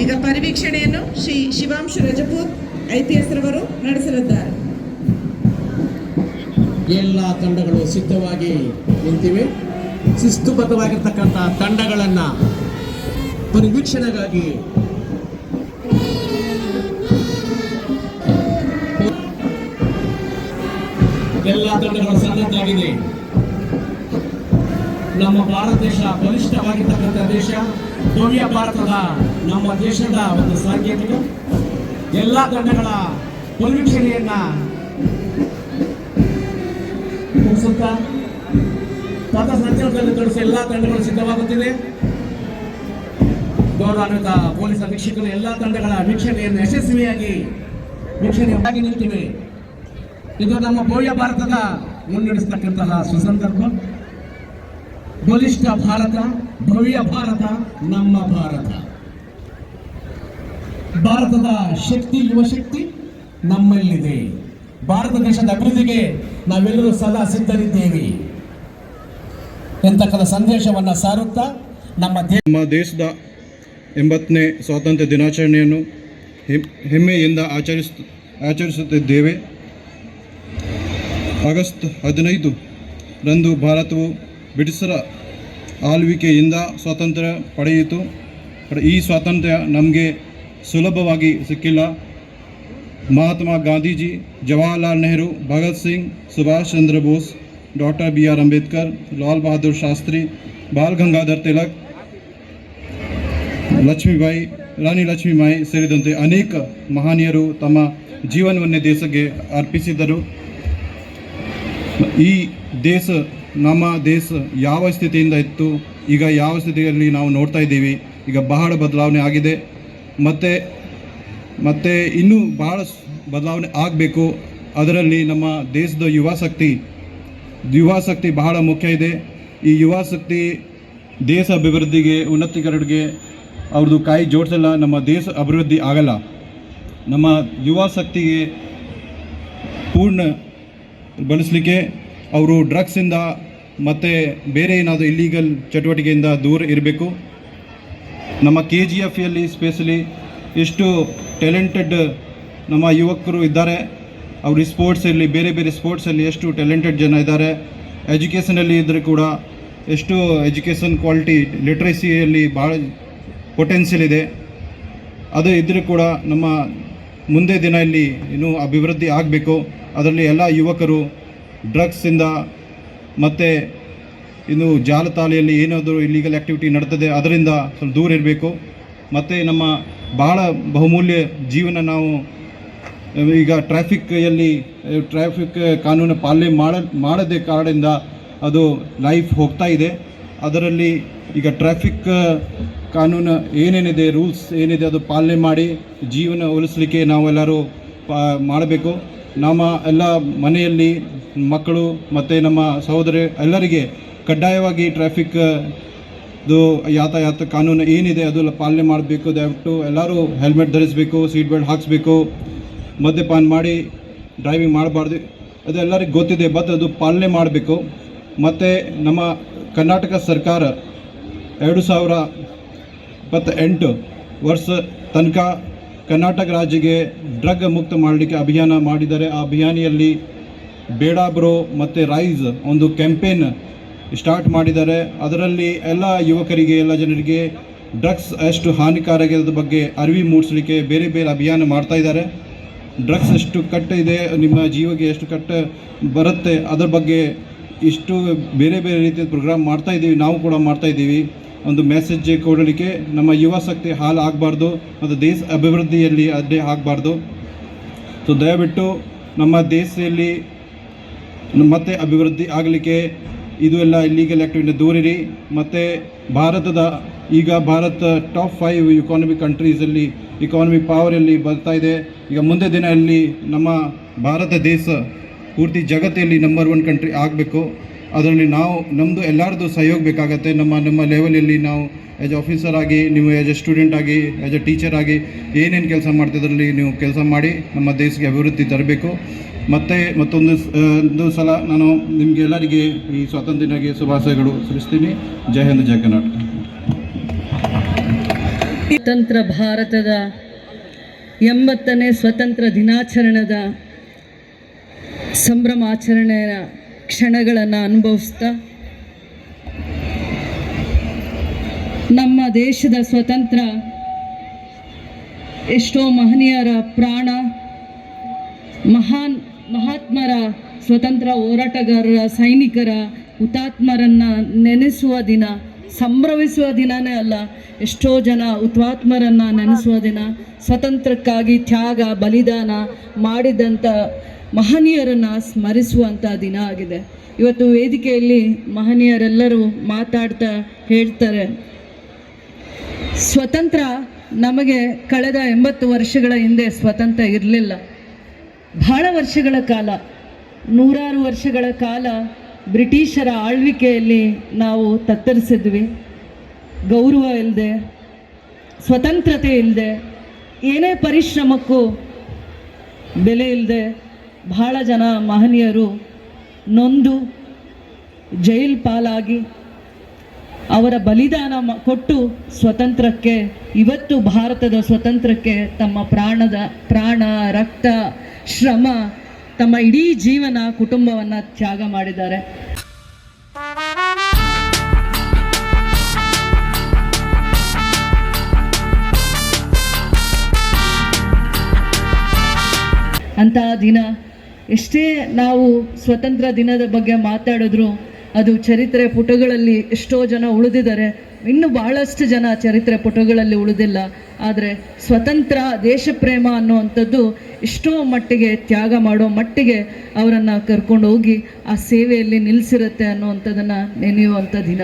ಈಗ ಪರಿವೀಕ್ಷಣೆಯನ್ನು ಶ್ರೀ ಶಿವಾಂಶು ರಜಪೂತ್ IPS ರವರು ನಡೆಸಲಿದ್ದಾರೆ. ಎಲ್ಲ ತಂಡಗಳು ಸಿದ್ಧವಾಗಿ ನಿಂತಿವೆ. ಶಿಸ್ತುಬದ್ಧವಾಗಿರ್ತಕ್ಕಂಥ ತಂಡಗಳನ್ನ ಪರಿವೀಕ್ಷಣೆಗಾಗಿ ಎಲ್ಲ ತಂಡಗಳು ಸನ್ನದ್ಧಾಗಿದೆ. ನಮ್ಮ ಭಾರತ ದೇಶ ಬಲಿಷ್ಠವಾಗಿರ್ತಕ್ಕಂಥ ದೇಶ, ಭವ್ಯ ಭಾರತದ ನಮ್ಮ ದೇಶದ ಒಂದು ಸಾಂಕೇತಿಕ. ಎಲ್ಲ ತಂಡಗಳ ಪರಿವೀಕ್ಷಣೆಯನ್ನ ಮುಗಿಸುತ್ತಾ ಪಥ ಸಂಚಲನದಲ್ಲಿ ತೊಡಗಿಸಿ ಎಲ್ಲ ತಂಡಗಳು ಸಿದ್ಧವಾಗುತ್ತಿದೆ. ಗೌರವಾನ್ವಿತ ಪೊಲೀಸ್ ಅಧೀಕ್ಷಕರು ಎಲ್ಲ ತಂಡಗಳ ವೀಕ್ಷಣೆಯನ್ನು ಯಶಸ್ವಿಯಾಗಿ ವೀಕ್ಷಣೆಯಾಗಿ ನಿಂತಿವೆ. ಇದು ನಮ್ಮ ಭವ್ಯ ಭಾರತದ ಮುನ್ನಡೆಸತಕ್ಕಂತಹ ಸುಸಂದರ್ಭ. ಬಲಿಷ್ಠ ಭಾರತ, ಭವ್ಯ ಭಾರತ, ನಮ್ಮ ಭಾರತ. ಭಾರತದ ಶಕ್ತಿ, ಯುವ ಶಕ್ತಿ ನಮ್ಮಲ್ಲಿದೆ. ಭಾರತ ದೇಶದ ಅಭಿವೃದ್ಧಿಗೆ ನಾವೆಲ್ಲರೂ ಸದಾ ಸಿದ್ಧರಿದ್ದೇವೆ ಎಂತಕ್ಕಂಥ ಸಂದೇಶವನ್ನು ಸಾರುತ್ತಾ ನಮ್ಮ ದೇಶದ 80ನೇ ಸ್ವಾತಂತ್ರ್ಯ ದಿನಾಚರಣೆಯನ್ನು ಹೆಮ್ಮೆಯಿಂದ ಆಚರಿಸುತ್ತಿದ್ದೇವೆ. ಆಗಸ್ಟ್ 15 ರಂದು ಭಾರತವು ಬ್ರಿಟಿಷರ ಆಳ್ವಿಕೆಯಿಂದ ಸ್ವಾತಂತ್ರ್ಯ ಪಡೆಯಿತು. ಈ ಸ್ವಾತಂತ್ರ್ಯ ನಮಗೆ ಸುಲಭವಾಗಿ ಸಿಕ್ಕಿಲ್ಲ. ಮಹಾತ್ಮ ಗಾಂಧೀಜಿ, ಜವಾಹರ್ಲಾಲ್ ನೆಹರು, ಭಗತ್ ಸಿಂಗ್, ಸುಭಾಷ್ ಚಂದ್ರ ಬೋಸ್, ಡಾಕ್ಟರ್ BR ಅಂಬೇಡ್ಕರ್, ಲಾಲ್ ಬಹದ್ದೂರ್ ಶಾಸ್ತ್ರಿ, ಬಾಲ್ ಗಂಗಾಧರ್ ತಿಲಕ್, ರಾಣಿ ಲಕ್ಷ್ಮೀಬಾಯಿ ಸೇರಿದಂತೆ ಅನೇಕ ಮಹನೀಯರು ತಮ್ಮ ಜೀವನವನ್ನೇ ದೇಶಕ್ಕೆ ಅರ್ಪಿಸಿದರು. ಈ ದೇಶ, ನಮ್ಮ ದೇಶ ಯಾವ ಸ್ಥಿತಿಯಿಂದ ಇತ್ತು, ಈಗ ಯಾವ ಸ್ಥಿತಿಯಲ್ಲಿ ನಾವು ನೋಡ್ತಾ ಇದ್ದೀವಿ. ಈಗ ಬಹಳ ಬದಲಾವಣೆ ಆಗಿದೆ. ಮತ್ತು ಇನ್ನೂ ಬಹಳ ಬದಲಾವಣೆ ಆಗಬೇಕು. ಅದರಲ್ಲಿ ನಮ್ಮ ದೇಶದ ಯುವ ಶಕ್ತಿ ಬಹಳ ಮುಖ್ಯ ಇದೆ. ಈ ಯುವ ಶಕ್ತಿ ದೇಶ ಅಭಿವೃದ್ಧಿಗೆ, ಉನ್ನತೀಕರಣಕ್ಕೆ ಅವ್ರದ್ದು ಕೈ ಜೋಡಿಸಲ್ಲ, ನಮ್ಮ ದೇಶ ಅಭಿವೃದ್ಧಿ ಆಗಲ್ಲ. ನಮ್ಮ ಯುವ ಶಕ್ತಿಗೆ ಪೂರ್ಣ ಬಳಸಲಿಕ್ಕೆ ಅವರು ಡ್ರಗ್ಸಿಂದ ಮತ್ತು ಬೇರೆ ಏನಾದರೂ ಇಲ್ಲೀಗಲ್ ಚಟುವಟಿಕೆಯಿಂದ ದೂರ ಇರಬೇಕು. ನಮ್ಮ KGFಯಲ್ಲಿ ಸ್ಪೆಷಲಿ ಎಷ್ಟು ಟ್ಯಾಲೆಂಟೆಡ್ ನಮ್ಮ ಯುವಕರು ಇದ್ದಾರೆ. ಅವರು ಸ್ಪೋರ್ಟ್ಸಲ್ಲಿ, ಬೇರೆ ಬೇರೆ ಸ್ಪೋರ್ಟ್ಸಲ್ಲಿ ಎಷ್ಟು ಟ್ಯಾಲೆಂಟೆಡ್ ಜನ ಇದ್ದಾರೆ. ಎಜುಕೇಷನಲ್ಲಿ ಇದ್ದರೆ ಕೂಡ ಎಷ್ಟು ಎಜುಕೇಷನ್ ಕ್ವಾಲಿಟಿ, ಲಿಟ್ರಸಿಯಲ್ಲಿ ಭಾಳ ಪೊಟೆನ್ಷಿಯಲ್ ಇದೆ. ಅದು ಇದ್ದರೆ ಕೂಡ ನಮ್ಮ ಮುಂದೆ ದಿನ ಇಲ್ಲಿ ಇನ್ನೂ ಅಭಿವೃದ್ಧಿ ಆಗಬೇಕು. ಅದರಲ್ಲಿ ಎಲ್ಲ ಯುವಕರು ಡ್ರಗ್ಸಿಂದ ಮತ್ತು ಇನ್ನು ಜಾಲತಾಣದಲ್ಲಿ ಏನಾದರೂ ಇಲ್ಲೀಗಲ್ ಆ್ಯಕ್ಟಿವಿಟಿ ನಡ್ತದೆ ಅದರಿಂದ ಸ್ವಲ್ಪ ದೂರ ಇರಬೇಕು. ಮತ್ತು ನಮ್ಮ ಬಹಳ ಬಹುಮೂಲ್ಯ ಜೀವನ ನಾವು ಈಗ ಟ್ರಾಫಿಕ್ ಕಾನೂನು ಪಾಲನೆ ಮಾಡದೇ ಕಾರಣದಿಂದ ಅದು ಲೈಫ್ ಹೋಗ್ತಾ ಇದೆ. ಅದರಲ್ಲಿ ಈಗ ಟ್ರಾಫಿಕ್ ಕಾನೂನು ಏನೇನಿದೆ, ರೂಲ್ಸ್ ಏನಿದೆ ಅದು ಪಾಲನೆ ಮಾಡಿ ಜೀವನ ಉಳಿಸಲಿಕ್ಕೆ ನಾವೆಲ್ಲರೂ ಮಾಡಬೇಕು. ನಮ್ಮ ಎಲ್ಲ ಮನೆಯಲ್ಲಿ ಮಕ್ಕಳು ಮತ್ತು ನಮ್ಮ ಸಹೋದರಿ ಎಲ್ಲರಿಗೆ ಕಡ್ಡಾಯವಾಗಿ ಟ್ರಾಫಿಕ್ದು ಯಾತಾಯಾತ ಕಾನೂನು ಏನಿದೆ ಅದು ಪಾಲನೆ ಮಾಡಬೇಕು. ದಯವಿಟ್ಟು ಎಲ್ಲರೂ ಹೆಲ್ಮೆಟ್ ಧರಿಸಬೇಕು, ಸೀಟ್ ಬೆಲ್ಟ್ ಹಾಕಿಸ್ಬೇಕು, ಮದ್ಯಪಾನ ಮಾಡಿ ಡ್ರೈವಿಂಗ್ ಮಾಡಬಾರ್ದು. ಅದು ಎಲ್ಲರಿಗೂ ಗೊತ್ತಿದೆ, ಬಟ್ ಅದು ಪಾಲನೆ ಮಾಡಬೇಕು. ಮತ್ತು ನಮ್ಮ ಕರ್ನಾಟಕ ಸರ್ಕಾರ 2028 ವರ್ಷ ತನಕ ಕರ್ನಾಟಕ ರಾಜ್ಯಕ್ಕೆ ಡ್ರಗ್ ಮುಕ್ತ ಮಾಡಲಿಕ್ಕೆ ಅಭಿಯಾನ ಮಾಡಿದ್ದಾರೆ. ಆ ಅಭಿಯಾನಿಯಲ್ಲಿ ಬೇಡ ಬ್ರೋ ಮತ್ತು ರೈಸ್ ಒಂದು ಕ್ಯಾಂಪೇನ್ ಸ್ಟಾರ್ಟ್ ಮಾಡಿದ್ದಾರೆ. ಅದರಲ್ಲಿ ಎಲ್ಲ ಯುವಕರಿಗೆ, ಎಲ್ಲ ಜನರಿಗೆ ಡ್ರಗ್ಸ್ ಎಷ್ಟು ಹಾನಿಕಾರಕದ ಬಗ್ಗೆ ಅರಿವು ಮೂಡಿಸಲಿಕ್ಕೆ ಬೇರೆ ಬೇರೆ ಅಭಿಯಾನ ಮಾಡ್ತಾ ಇದ್ದಾರೆ. ಡ್ರಗ್ಸ್ ಎಷ್ಟು ಕಟ್ಟ ಇದೆ, ನಿಮ್ಮ ಜೀವಕ್ಕೆ ಎಷ್ಟು ಕಟ್ಟ ಬರುತ್ತೆ, ಅದರ ಬಗ್ಗೆ ಇಷ್ಟು ಬೇರೆ ಬೇರೆ ರೀತಿಯ ಪ್ರೋಗ್ರಾಮ್ ಮಾಡ್ತಾಯಿದ್ದೀವಿ. ನಾವು ಕೂಡ ಮಾಡ್ತಾಯಿದ್ದೀವಿ. ಒಂದು ಮೆಸೇಜ್ ಕೊಡಲಿಕ್ಕೆ ನಮ್ಮ ಯುವ ಶಕ್ತಿ ಹಾಳು ಆಗಬಾರ್ದು ಮತ್ತು ದೇಶ ಅಭಿವೃದ್ಧಿಯಲ್ಲಿ ಅಡ್ಡಿ ಆಗಬಾರ್ದು. ಸೊ ದಯವಿಟ್ಟು ನಮ್ಮ ದೇಶದಲ್ಲಿ ಮತ್ತೆ ಅಭಿವೃದ್ಧಿ ಆಗಲಿಕ್ಕೆ ಇದು ಎಲ್ಲ ಇಲ್ಲೀಗಲ್ ಆ್ಯಕ್ಟಿವಿಟಿ ದೂರಿರಿ. ಮತ್ತು ಭಾರತ ಟಾಪ್ 5 ಇಕಾನಮಿಕ್ ಕಂಟ್ರೀಸಲ್ಲಿ ಇಕಾನಮಿಕ್ ಪವರಲ್ಲಿ ಬರ್ತಾ ಇದೆ. ಈಗ ಮುಂದೆ ದಿನದಲ್ಲಿ ನಮ್ಮ ಭಾರತ ದೇಶ ಪೂರ್ತಿ ಜಗತ್ತಲ್ಲಿ ನಂಬರ್ 1 ಕಂಟ್ರಿ ಆಗಬೇಕು. ಅದರಲ್ಲಿ ನಾವು ನಮ್ಮದು ಎಲ್ಲರದ್ದು ಸಹಯೋಗ ಬೇಕಾಗತ್ತೆ. ನಮ್ಮ ಲೆವೆಲಲ್ಲಿ ನಾವು ಆ್ಯಸ್ ಎ ಆಫೀಸರ್ ಆಗಿ, ನೀವು ಆ್ಯಸ್ ಎ ಸ್ಟೂಡೆಂಟ್ ಆಗಿ, ಆ್ಯಸ್ ಎ ಟೀಚರ್ ಆಗಿ ಏನೇನು ಕೆಲಸ ಮಾಡ್ತಿದ್ರಲ್ಲಿ ನೀವು ಕೆಲಸ ಮಾಡಿ ನಮ್ಮ ದೇಶಕ್ಕೆ ಅಭಿವೃದ್ಧಿ ತರಬೇಕು. ಮತ್ತೊಂದು ಸಲ ನಾನು ನಿಮಗೆ ಎಲ್ಲರಿಗೆ ಈ ಸ್ವಾತಂತ್ರ್ಯ ದಿನಕ್ಕೆ ಶುಭಾಶಯಗಳು ಸಲ್ಲಿಸ್ತೀನಿ. ಜೈ ಹಿಂದ್, ಜೈ ಕರ್ನಾಟಕ. ಸ್ವತಂತ್ರ ಭಾರತದ 80ನೇ ಸ್ವತಂತ್ರ ದಿನಾಚರಣೆದ ಸಂಭ್ರಮಾಚರಣೆಯ ಕ್ಷಣಗಳನ್ನು ಅನುಭವಿಸ್ತಾ ನಮ್ಮ ದೇಶದ ಸ್ವತಂತ್ರ ಎಷ್ಟೋ ಮಹನೀಯರ ಪ್ರಾಣ, ಮಹಾತ್ಮರ ಸ್ವತಂತ್ರ ಹೋರಾಟಗಾರರ, ಸೈನಿಕರ, ಹುತಾತ್ಮರನ್ನು ನೆನೆಸುವ ದಿನ, ಸಂಭ್ರಮಿಸುವ ದಿನವೇ ಅಲ್ಲ, ಎಷ್ಟೋ ಜನ ಹುತಾತ್ಮರನ್ನು ನೆನೆಸುವ ದಿನ, ಸ್ವತಂತ್ರಕ್ಕಾಗಿ ತ್ಯಾಗ ಬಲಿದಾನ ಮಾಡಿದಂಥ ಮಹನೀಯರನ್ನು ಸ್ಮರಿಸುವಂಥ ದಿನ ಆಗಿದೆ. ಇವತ್ತು ವೇದಿಕೆಯಲ್ಲಿ ಮಹನೀಯರೆಲ್ಲರೂ ಮಾತಾಡ್ತಾ ಹೇಳ್ತಾರೆ, ಸ್ವತಂತ್ರ ನಮಗೆ ಕಳೆದ 80 ವರ್ಷಗಳ ಹಿಂದೆ ಸ್ವತಂತ್ರ ಇರಲಿಲ್ಲ. ಬಹಳ ವರ್ಷಗಳ ಕಾಲ, ನೂರಾರು ವರ್ಷಗಳ ಕಾಲ ಬ್ರಿಟಿಷರ ಆಳ್ವಿಕೆಯಲ್ಲಿ ನಾವು ತತ್ತರಿಸಿದ್ವಿ. ಗೌರವ ಇಲ್ಲದೆ, ಸ್ವತಂತ್ರತೆ ಇಲ್ಲದೆ, ಏನೇ ಪರಿಶ್ರಮಕ್ಕೂ ಬೆಲೆ ಇಲ್ಲದೆ ಬಹಳ ಜನ ಮಹನೀಯರು ನೊಂದು ಜೈಲು ಪಾಲಾಗಿ ಅವರ ಬಲಿದಾನ ಕೊಟ್ಟು ಸ್ವತಂತ್ರಕ್ಕೆ, ಇವತ್ತು ಭಾರತದ ಸ್ವತಂತ್ರಕ್ಕೆ ತಮ್ಮ ಪ್ರಾಣ, ರಕ್ತ, ಶ್ರಮ, ತಮ್ಮ ಇಡೀ ಜೀವನ, ಕುಟುಂಬವನ್ನು ತ್ಯಾಗ ಮಾಡಿದ್ದಾರೆ. ಅಂತಹ ದಿನ, ಎಷ್ಟೇ ನಾವು ಸ್ವತಂತ್ರ ದಿನದ ಬಗ್ಗೆ ಮಾತಾಡಿದ್ರು ಅದು ಚರಿತ್ರೆ ಪುಟಗಳಲ್ಲಿ ಎಷ್ಟೋ ಜನ ಉಳಿದಿದ್ದಾರೆ, ಇನ್ನು ಬಹಳಷ್ಟು ಜನ ಚರಿತ್ರೆ ಪುಟಗಳಲ್ಲಿ ಉಳಿದಿಲ್ಲ. ಆದರೆ ಸ್ವತಂತ್ರ ದೇಶ ಪ್ರೇಮ ಅನ್ನುವಂಥದ್ದು ಎಷ್ಟೋ ಮಟ್ಟಿಗೆ ತ್ಯಾಗ ಮಾಡೋ ಮಟ್ಟಿಗೆ ಅವರನ್ನು ಕರ್ಕೊಂಡು ಹೋಗಿ ಆ ಸೇವೆಯಲ್ಲಿ ನಿಲ್ಲಿಸಿರುತ್ತೆ ಅನ್ನುವಂಥದ್ದನ್ನು ನೆನೆಯುವಂಥ ದಿನ.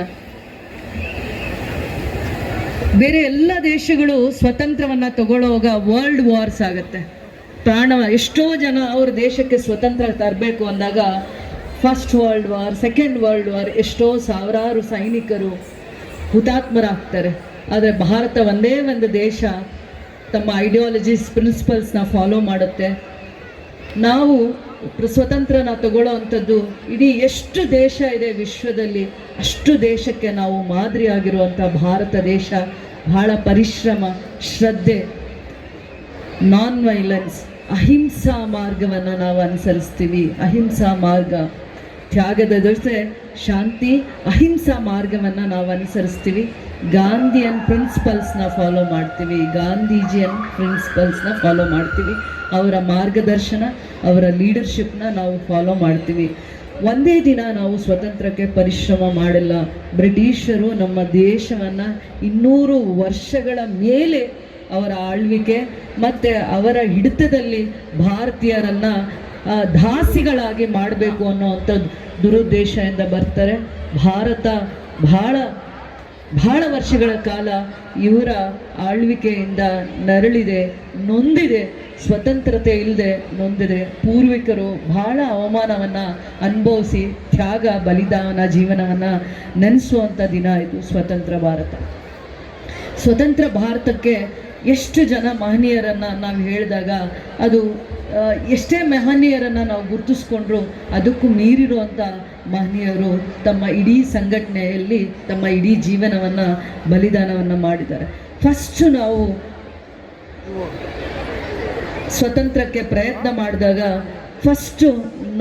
ಬೇರೆ ಎಲ್ಲ ದೇಶಗಳು ಸ್ವತಂತ್ರವನ್ನು ತಗೊಳ್ಳೋವಾಗ ವರ್ಲ್ಡ್ ವಾರ್ಸ್ ಆಗುತ್ತೆ. ಎಷ್ಟೋ ಜನ ಅವ್ರ ದೇಶಕ್ಕೆ ಸ್ವತಂತ್ರ ತರಬೇಕು ಅಂದಾಗ first world war, second world war, ಎಷ್ಟೋ ಸಾವಿರಾರು ಸೈನಿಕರು ಹುತಾತ್ಮರಾಗ್ತಾರೆ. ಆದರೆ ಭಾರತ ಒಂದೇ ಒಂದು ದೇಶ ತಮ್ಮ ಐಡಿಯಾಲಜೀಸ್, ಪ್ರಿನ್ಸಿಪಲ್ಸ್ನ ಫಾಲೋ ಮಾಡುತ್ತೆ. ನಾವು ಸ್ವತಂತ್ರನ ತಗೊಳ್ಳೋ ಅಂಥದ್ದು ಇಡೀ ಎಷ್ಟು ದೇಶ ಇದೆ ವಿಶ್ವದಲ್ಲಿ, ಅಷ್ಟು ದೇಶಕ್ಕೆ ನಾವು ಮಾದರಿಯಾಗಿರುವಂಥ ಭಾರತ ದೇಶ ಬಹಳ ಪರಿಶ್ರಮ, ಶ್ರದ್ಧೆ, ನಾನ್ ವೈಲೆನ್ಸ್, ಅಹಿಂಸಾ ಮಾರ್ಗವನ್ನು ನಾವು ಅನುಸರಿಸ್ತೀವಿ. ಅಹಿಂಸಾ ಮಾರ್ಗ, ತ್ಯಾಗದ ಜೊತೆ ಶಾಂತಿ, ಅಹಿಂಸಾ ಮಾರ್ಗವನ್ನು ನಾವು ಅನುಸರಿಸ್ತೀವಿ. ಗಾಂಧಿಯನ್ ಪ್ರಿನ್ಸಿಪಲ್ಸ್ನ ಫಾಲೋ ಮಾಡ್ತೀವಿ, ಗಾಂಧೀಜಿಯನ್ ಪ್ರಿನ್ಸಿಪಲ್ಸ್ನ ಫಾಲೋ ಮಾಡ್ತೀವಿ. ಅವರ ಮಾರ್ಗದರ್ಶನ, ಅವರ ಲೀಡರ್ಶಿಪ್ನ ನಾವು ಫಾಲೋ ಮಾಡ್ತೀವಿ. ಒಂದೇ ದಿನ ನಾವು ಸ್ವತಂತ್ರಕ್ಕೆ ಪರಿಶ್ರಮ ಮಾಡಿಲ್ಲ. ಬ್ರಿಟಿಷರು ನಮ್ಮ ದೇಶವನ್ನು 200 ವರ್ಷಗಳ ಮೇಲೆ ಅವರ ಆಳ್ವಿಕೆ ಮತ್ತು ಅವರ ಹಿಡಿತದಲ್ಲಿ ಭಾರತೀಯರನ್ನು ದಾಸಿಗಳಾಗಿ ಮಾಡಬೇಕು ಅನ್ನೋವಂಥದ್ದು ದುರುದ್ದೇಶದಿಂದ ಬರ್ತಾರೆ. ಭಾರತ ಬಹಳ ವರ್ಷಗಳ ಕಾಲ ಇವರ ಆಳ್ವಿಕೆಯಿಂದ ನರಳಿದೆ, ನೊಂದಿದೆ, ಸ್ವತಂತ್ರತೆ ಇಲ್ಲದೆ ನೊಂದಿದೆ. ಪೂರ್ವಿಕರು ಬಹಳ ಅವಮಾನವನ್ನು ಅನುಭವಿಸಿ ತ್ಯಾಗ, ಬಲಿದಾನ, ಜೀವನವನ್ನು ನೆನೆಸುವಂಥ ದಿನ ಇದು ಸ್ವತಂತ್ರ ಭಾರತ. ಸ್ವತಂತ್ರ ಭಾರತಕ್ಕೆ ಎಷ್ಟು ಜನ ಮಹನೀಯರನ್ನು ನಾವು ಹೇಳಿದಾಗ, ಅದು ಎಷ್ಟೇ ಮಹನೀಯರನ್ನು ನಾವು ಗುರುತಿಸ್ಕೊಂಡ್ರು ಅದಕ್ಕೂ ಮೀರಿರುವಂಥ ಮಹನೀಯರು ತಮ್ಮ ಇಡೀ ಸಂಘಟನೆಯಲ್ಲಿ ತಮ್ಮ ಇಡೀ ಜೀವನವನ್ನು, ಬಲಿದಾನವನ್ನು ಮಾಡಿದ್ದಾರೆ. ಫಸ್ಟು ನಾವು ಸ್ವತಂತ್ರಕ್ಕೆ ಪ್ರಯತ್ನ ಮಾಡಿದಾಗ ಫಸ್ಟು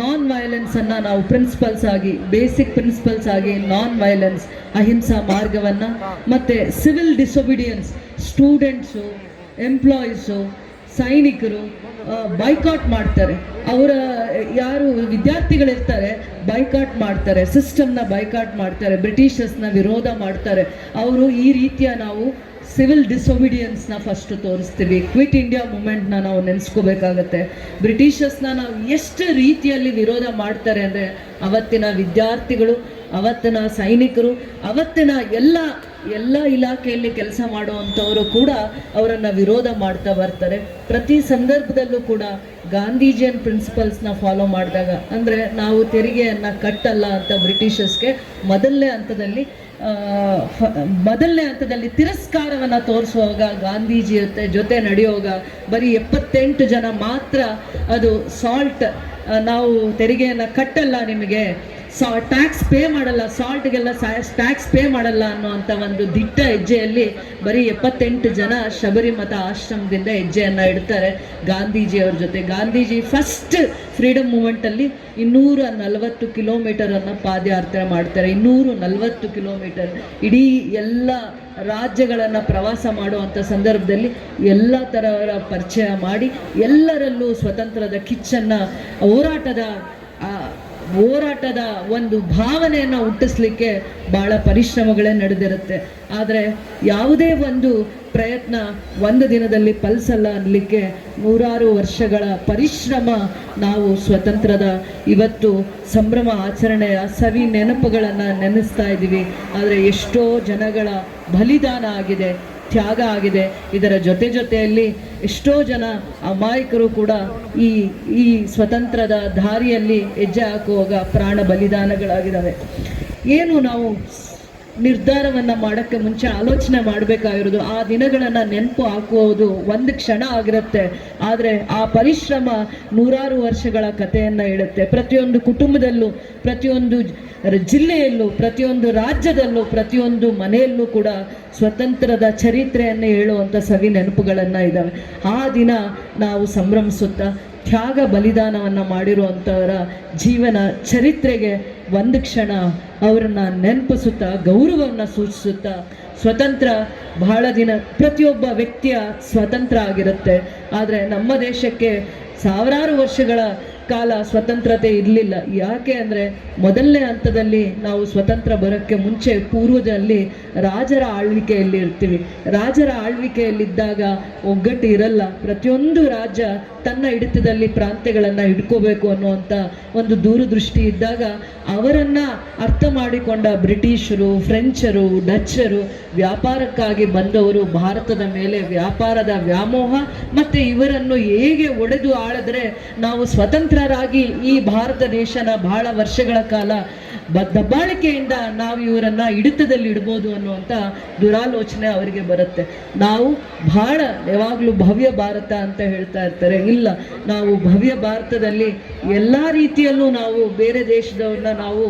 ನಾನ್ ವೈಲೆನ್ಸನ್ನು ನಾವು ಪ್ರಿನ್ಸಿಪಲ್ಸ್ ಆಗಿ, ಬೇಸಿಕ್ ಪ್ರಿನ್ಸಿಪಲ್ಸ್ ಆಗಿ ನಾನ್ ವೈಲೆನ್ಸ್, ಅಹಿಂಸಾ ಮಾರ್ಗವನ್ನು, ಮತ್ತು ಸಿವಿಲ್ ಡಿಸೊಬಿಡಿಯನ್ಸ್, ಸ್ಟೂಡೆಂಟ್ಸು, ಎಂಪ್ಲಾಯೀಸು, ಸೈನಿಕರು ಬೈಕಾಟ್ ಮಾಡ್ತಾರೆ. ಅವರ ಯಾರು ವಿದ್ಯಾರ್ಥಿಗಳಿರ್ತಾರೆ ಬೈಕಾಟ್ ಮಾಡ್ತಾರೆ, ಸಿಸ್ಟಮ್ನ ಬೈಕಾಟ್ ಮಾಡ್ತಾರೆ, ಬ್ರಿಟಿಷರ್ಸ್ನ ವಿರೋಧ ಮಾಡ್ತಾರೆ. ಅವರು ಈ ರೀತಿಯ ನಾವು ಸಿವಿಲ್ ಡಿಸೊಬಿಡಿಯನ್ಸ್ನ ಫಸ್ಟು ತೋರಿಸ್ತೀವಿ. ಕ್ವಿಟ್ ಇಂಡಿಯಾ ಮೂಮೆಂಟ್ನ ನಾವು ನೆನೆಸ್ಕೋಬೇಕಾಗತ್ತೆ. ಬ್ರಿಟಿಷರ್ಸ್ನ ನಾವು ಎಷ್ಟು ರೀತಿಯಲ್ಲಿ ವಿರೋಧ ಮಾಡ್ತಾರೆ ಅಂದರೆ, ಅವತ್ತಿನ ವಿದ್ಯಾರ್ಥಿಗಳು, ಅವತ್ತಿನ ಸೈನಿಕರು, ಅವತ್ತಿನ ಎಲ್ಲ ಇಲಾಖೆಯಲ್ಲಿ ಕೆಲಸ ಮಾಡುವಂಥವರು ಕೂಡ ಅವರನ್ನು ವಿರೋಧ ಮಾಡ್ತಾ ಬರ್ತಾರೆ. ಪ್ರತಿ ಸಂದರ್ಭದಲ್ಲೂ ಕೂಡ ಗಾಂಧೀಜಿಯನ್ ಪ್ರಿನ್ಸಿಪಲ್ಸ್ನ ಫಾಲೋ ಮಾಡಿದಾಗ, ಅಂದರೆ ನಾವು ತೆರಿಗೆಯನ್ನು ಕಟ್ಟಲ್ಲ ಅಂತ ಬ್ರಿಟಿಷರ್ಸ್ಗೆ ಮೊದಲನೇ ಹಂತದಲ್ಲಿ ತಿರಸ್ಕಾರವನ್ನು ತೋರಿಸುವಾಗ, ಗಾಂಧೀಜಿ ಜೊತೆ ನಡೆಯುವಾಗ ಬರೀ 78 ಜನ ಮಾತ್ರ ಅದು ಸಾಲ್ಟ್, ನಾವು ತೆರಿಗೆಯನ್ನು ಕಟ್ಟಲ್ಲ, ನಿಮಗೆ ಟ್ಯಾಕ್ಸ್ ಪೇ ಮಾಡಲ್ಲ, ಸಾಲ್ಟ್ಗೆಲ್ಲ ಟ್ಯಾಕ್ಸ್ ಪೇ ಮಾಡಲ್ಲ ಅನ್ನುವಂಥ ಒಂದು ದಿಟ್ಟ ಹೆಜ್ಜೆಯಲ್ಲಿ ಬರೀ 78 ಜನ ಶಬರಿಮಠ ಆಶ್ರಮದಿಂದ ಹೆಜ್ಜೆಯನ್ನು ಇಡ್ತಾರೆ ಗಾಂಧೀಜಿಯವ್ರ ಜೊತೆ. ಗಾಂಧೀಜಿ ಫಸ್ಟ್ ಫ್ರೀಡಮ್ ಮೂಮೆಂಟಲ್ಲಿ 240 ಕಿಲೋಮೀಟರನ್ನು ಪಾದಯಾತ್ರೆ ಮಾಡ್ತಾರೆ. 240 ಕಿಲೋಮೀಟರ್ ಇಡೀ ಎಲ್ಲ ರಾಜ್ಯಗಳನ್ನು ಪ್ರವಾಸ ಮಾಡುವಂಥ ಸಂದರ್ಭದಲ್ಲಿ ಎಲ್ಲ ಥರವರ ಪರಿಚಯ ಮಾಡಿ ಎಲ್ಲರಲ್ಲೂ ಸ್ವತಂತ್ರದ ಕಿಚ್ಚನ್ನು ಹೋರಾಟದ ಒಂದು ಭಾವನೆಯನ್ನು ಹುಟ್ಟಿಸ್ಲಿಕ್ಕೆ ಭಾಳ ಪರಿಶ್ರಮಗಳೇ ನಡೆದಿರುತ್ತೆ. ಆದರೆ ಯಾವುದೇ ಒಂದು ಪ್ರಯತ್ನ ಒಂದು ದಿನದಲ್ಲಿ ಫಲಿಸಲ್ಲ ಅನ್ನಲಿಕ್ಕೆ 100 ವರ್ಷಗಳ ಪರಿಶ್ರಮ ನಾವು ಸ್ವತಂತ್ರದ ಇವತ್ತು ಸಂಭ್ರಮ ಆಚರಣೆಯ ಸವಿ ನೆನಪುಗಳನ್ನು ನೆನೆಸ್ತಾ ಇದ್ದೀವಿ. ಆದರೆ ಎಷ್ಟೋ ಜನಗಳ ಬಲಿದಾನ ಆಗಿದೆ, ತ್ಯಾಗ ಆಗಿದೆ. ಇದರ ಜೊತೆಯಲ್ಲಿ ಎಷ್ಟೋ ಜನ ಅಮಾಯಕರು ಕೂಡ ಈ ಸ್ವತಂತ್ರದ ದಾರಿಯಲ್ಲಿ ಹೆಜ್ಜೆ ಹಾಕುವಾಗ ಪ್ರಾಣ ಬಲಿದಾನಗಳಾಗಿದ್ದಾವೆ. ಏನು ನಾವು ನಿರ್ಧಾರವನ್ನು ಮಾಡೋಕ್ಕೆ ಮುಂಚೆ ಆಲೋಚನೆ ಮಾಡಬೇಕಾಗಿರೋದು, ಆ ದಿನಗಳನ್ನು ನೆನಪು ಹಾಕುವುದು ಒಂದು ಕ್ಷಣ ಆಗಿರುತ್ತೆ, ಆದರೆ ಆ ಪರಿಶ್ರಮ 100 ವರ್ಷಗಳ ಕಥೆಯನ್ನು ಹೇಳುತ್ತೆ. ಪ್ರತಿಯೊಂದು ಕುಟುಂಬದಲ್ಲೂ, ಪ್ರತಿಯೊಂದು ಜಿಲ್ಲೆಯಲ್ಲೂ, ಪ್ರತಿಯೊಂದು ರಾಜ್ಯದಲ್ಲೂ, ಪ್ರತಿಯೊಂದು ಮನೆಯಲ್ಲೂ ಕೂಡ ಸ್ವತಂತ್ರದ ಚರಿತ್ರೆಯನ್ನು ಹೇಳುವಂಥ ಸವಿ ನೆನಪುಗಳನ್ನು ಇದ್ದಾವೆ. ಆ ದಿನ ನಾವು ಸಂಭ್ರಮಿಸುತ್ತಾ ತ್ಯಾಗ ಬಲಿದಾನವನ್ನು ಮಾಡಿರುವಂಥವರ ಜೀವನ ಚರಿತ್ರೆಗೆ ಒಂದು ಕ್ಷಣ ಅವರನ್ನು ನೆನಪಿಸುತ್ತಾ ಗೌರವವನ್ನು ಸೂಚಿಸುತ್ತಾ, ಸ್ವತಂತ್ರ ಬಹಳ ದಿನ ಪ್ರತಿಯೊಬ್ಬ ವ್ಯಕ್ತಿಯ ಸ್ವತಂತ್ರ ಆಗಿರುತ್ತೆ. ಆದರೆ ನಮ್ಮ ದೇಶಕ್ಕೆ 1000 ವರ್ಷಗಳ ಕಾಲ ಸ್ವತಂತ್ರತೆ ಇರಲಿಲ್ಲ. ಯಾಕೆ ಅಂದರೆ ಮೊದಲನೇ ಹಂತದಲ್ಲಿ ನಾವು ಸ್ವತಂತ್ರ ಬರೋಕ್ಕೆ ಮುಂಚೆ ಪೂರ್ವದಲ್ಲಿ ರಾಜರ ಆಳ್ವಿಕೆಯಲ್ಲಿ ಇರ್ತೀವಿ. ರಾಜರ ಆಳ್ವಿಕೆಯಲ್ಲಿದ್ದಾಗ ಒಗ್ಗಟ್ಟು ಇರಲ್ಲ. ಪ್ರತಿಯೊಂದು ರಾಜ್ಯ ತನ್ನ ಹಿಡಿತದಲ್ಲಿ ಪ್ರಾಂತ್ಯಗಳನ್ನು ಹಿಡ್ಕೋಬೇಕು ಅನ್ನುವಂಥ ಒಂದು ದೂರದೃಷ್ಟಿ ಇದ್ದಾಗ ಅವರನ್ನು ಅರ್ಥ ಮಾಡಿಕೊಂಡ ಬ್ರಿಟಿಷರು, ಫ್ರೆಂಚರು, ಡಚ್ಚರು ವ್ಯಾಪಾರಕ್ಕಾಗಿ ಬಂದವರು ಭಾರತದ ಮೇಲೆ ವ್ಯಾಪಾರದ ವ್ಯಾಮೋಹ ಮತ್ತು ಇವರನ್ನು ಹೇಗೆ ಒಡೆದು ಆಳಿದ್ರೆ ನಾವು ಸ್ವತಂತ್ರರಾಗಿ ಈ ಭಾರತ ದೇಶನ ಬಹಳ ವರ್ಷಗಳ ಕಾಲ ದಬ್ಬಾಳಿಕೆಯಿಂದ ನಾವು ಇವರನ್ನು ಹಿಡಿತದಲ್ಲಿ ಇಡ್ಬೋದು ಅನ್ನುವಂಥ ದುರಾಲೋಚನೆ ಅವರಿಗೆ ಬರುತ್ತೆ. ನಾವು ಬಹಳ ಯಾವಾಗಲೂ ಭವ್ಯ ಭಾರತ ಅಂತ ಹೇಳ್ತಾ ಇರ್ತಾರೆ. ಇಲ್ಲ, ನಾವು ಭವ್ಯ ಭಾರತದಲ್ಲಿ ಎಲ್ಲ ರೀತಿಯಲ್ಲೂ ನಾವು ಬೇರೆ ದೇಶದವ್ರನ್ನ ನಾವು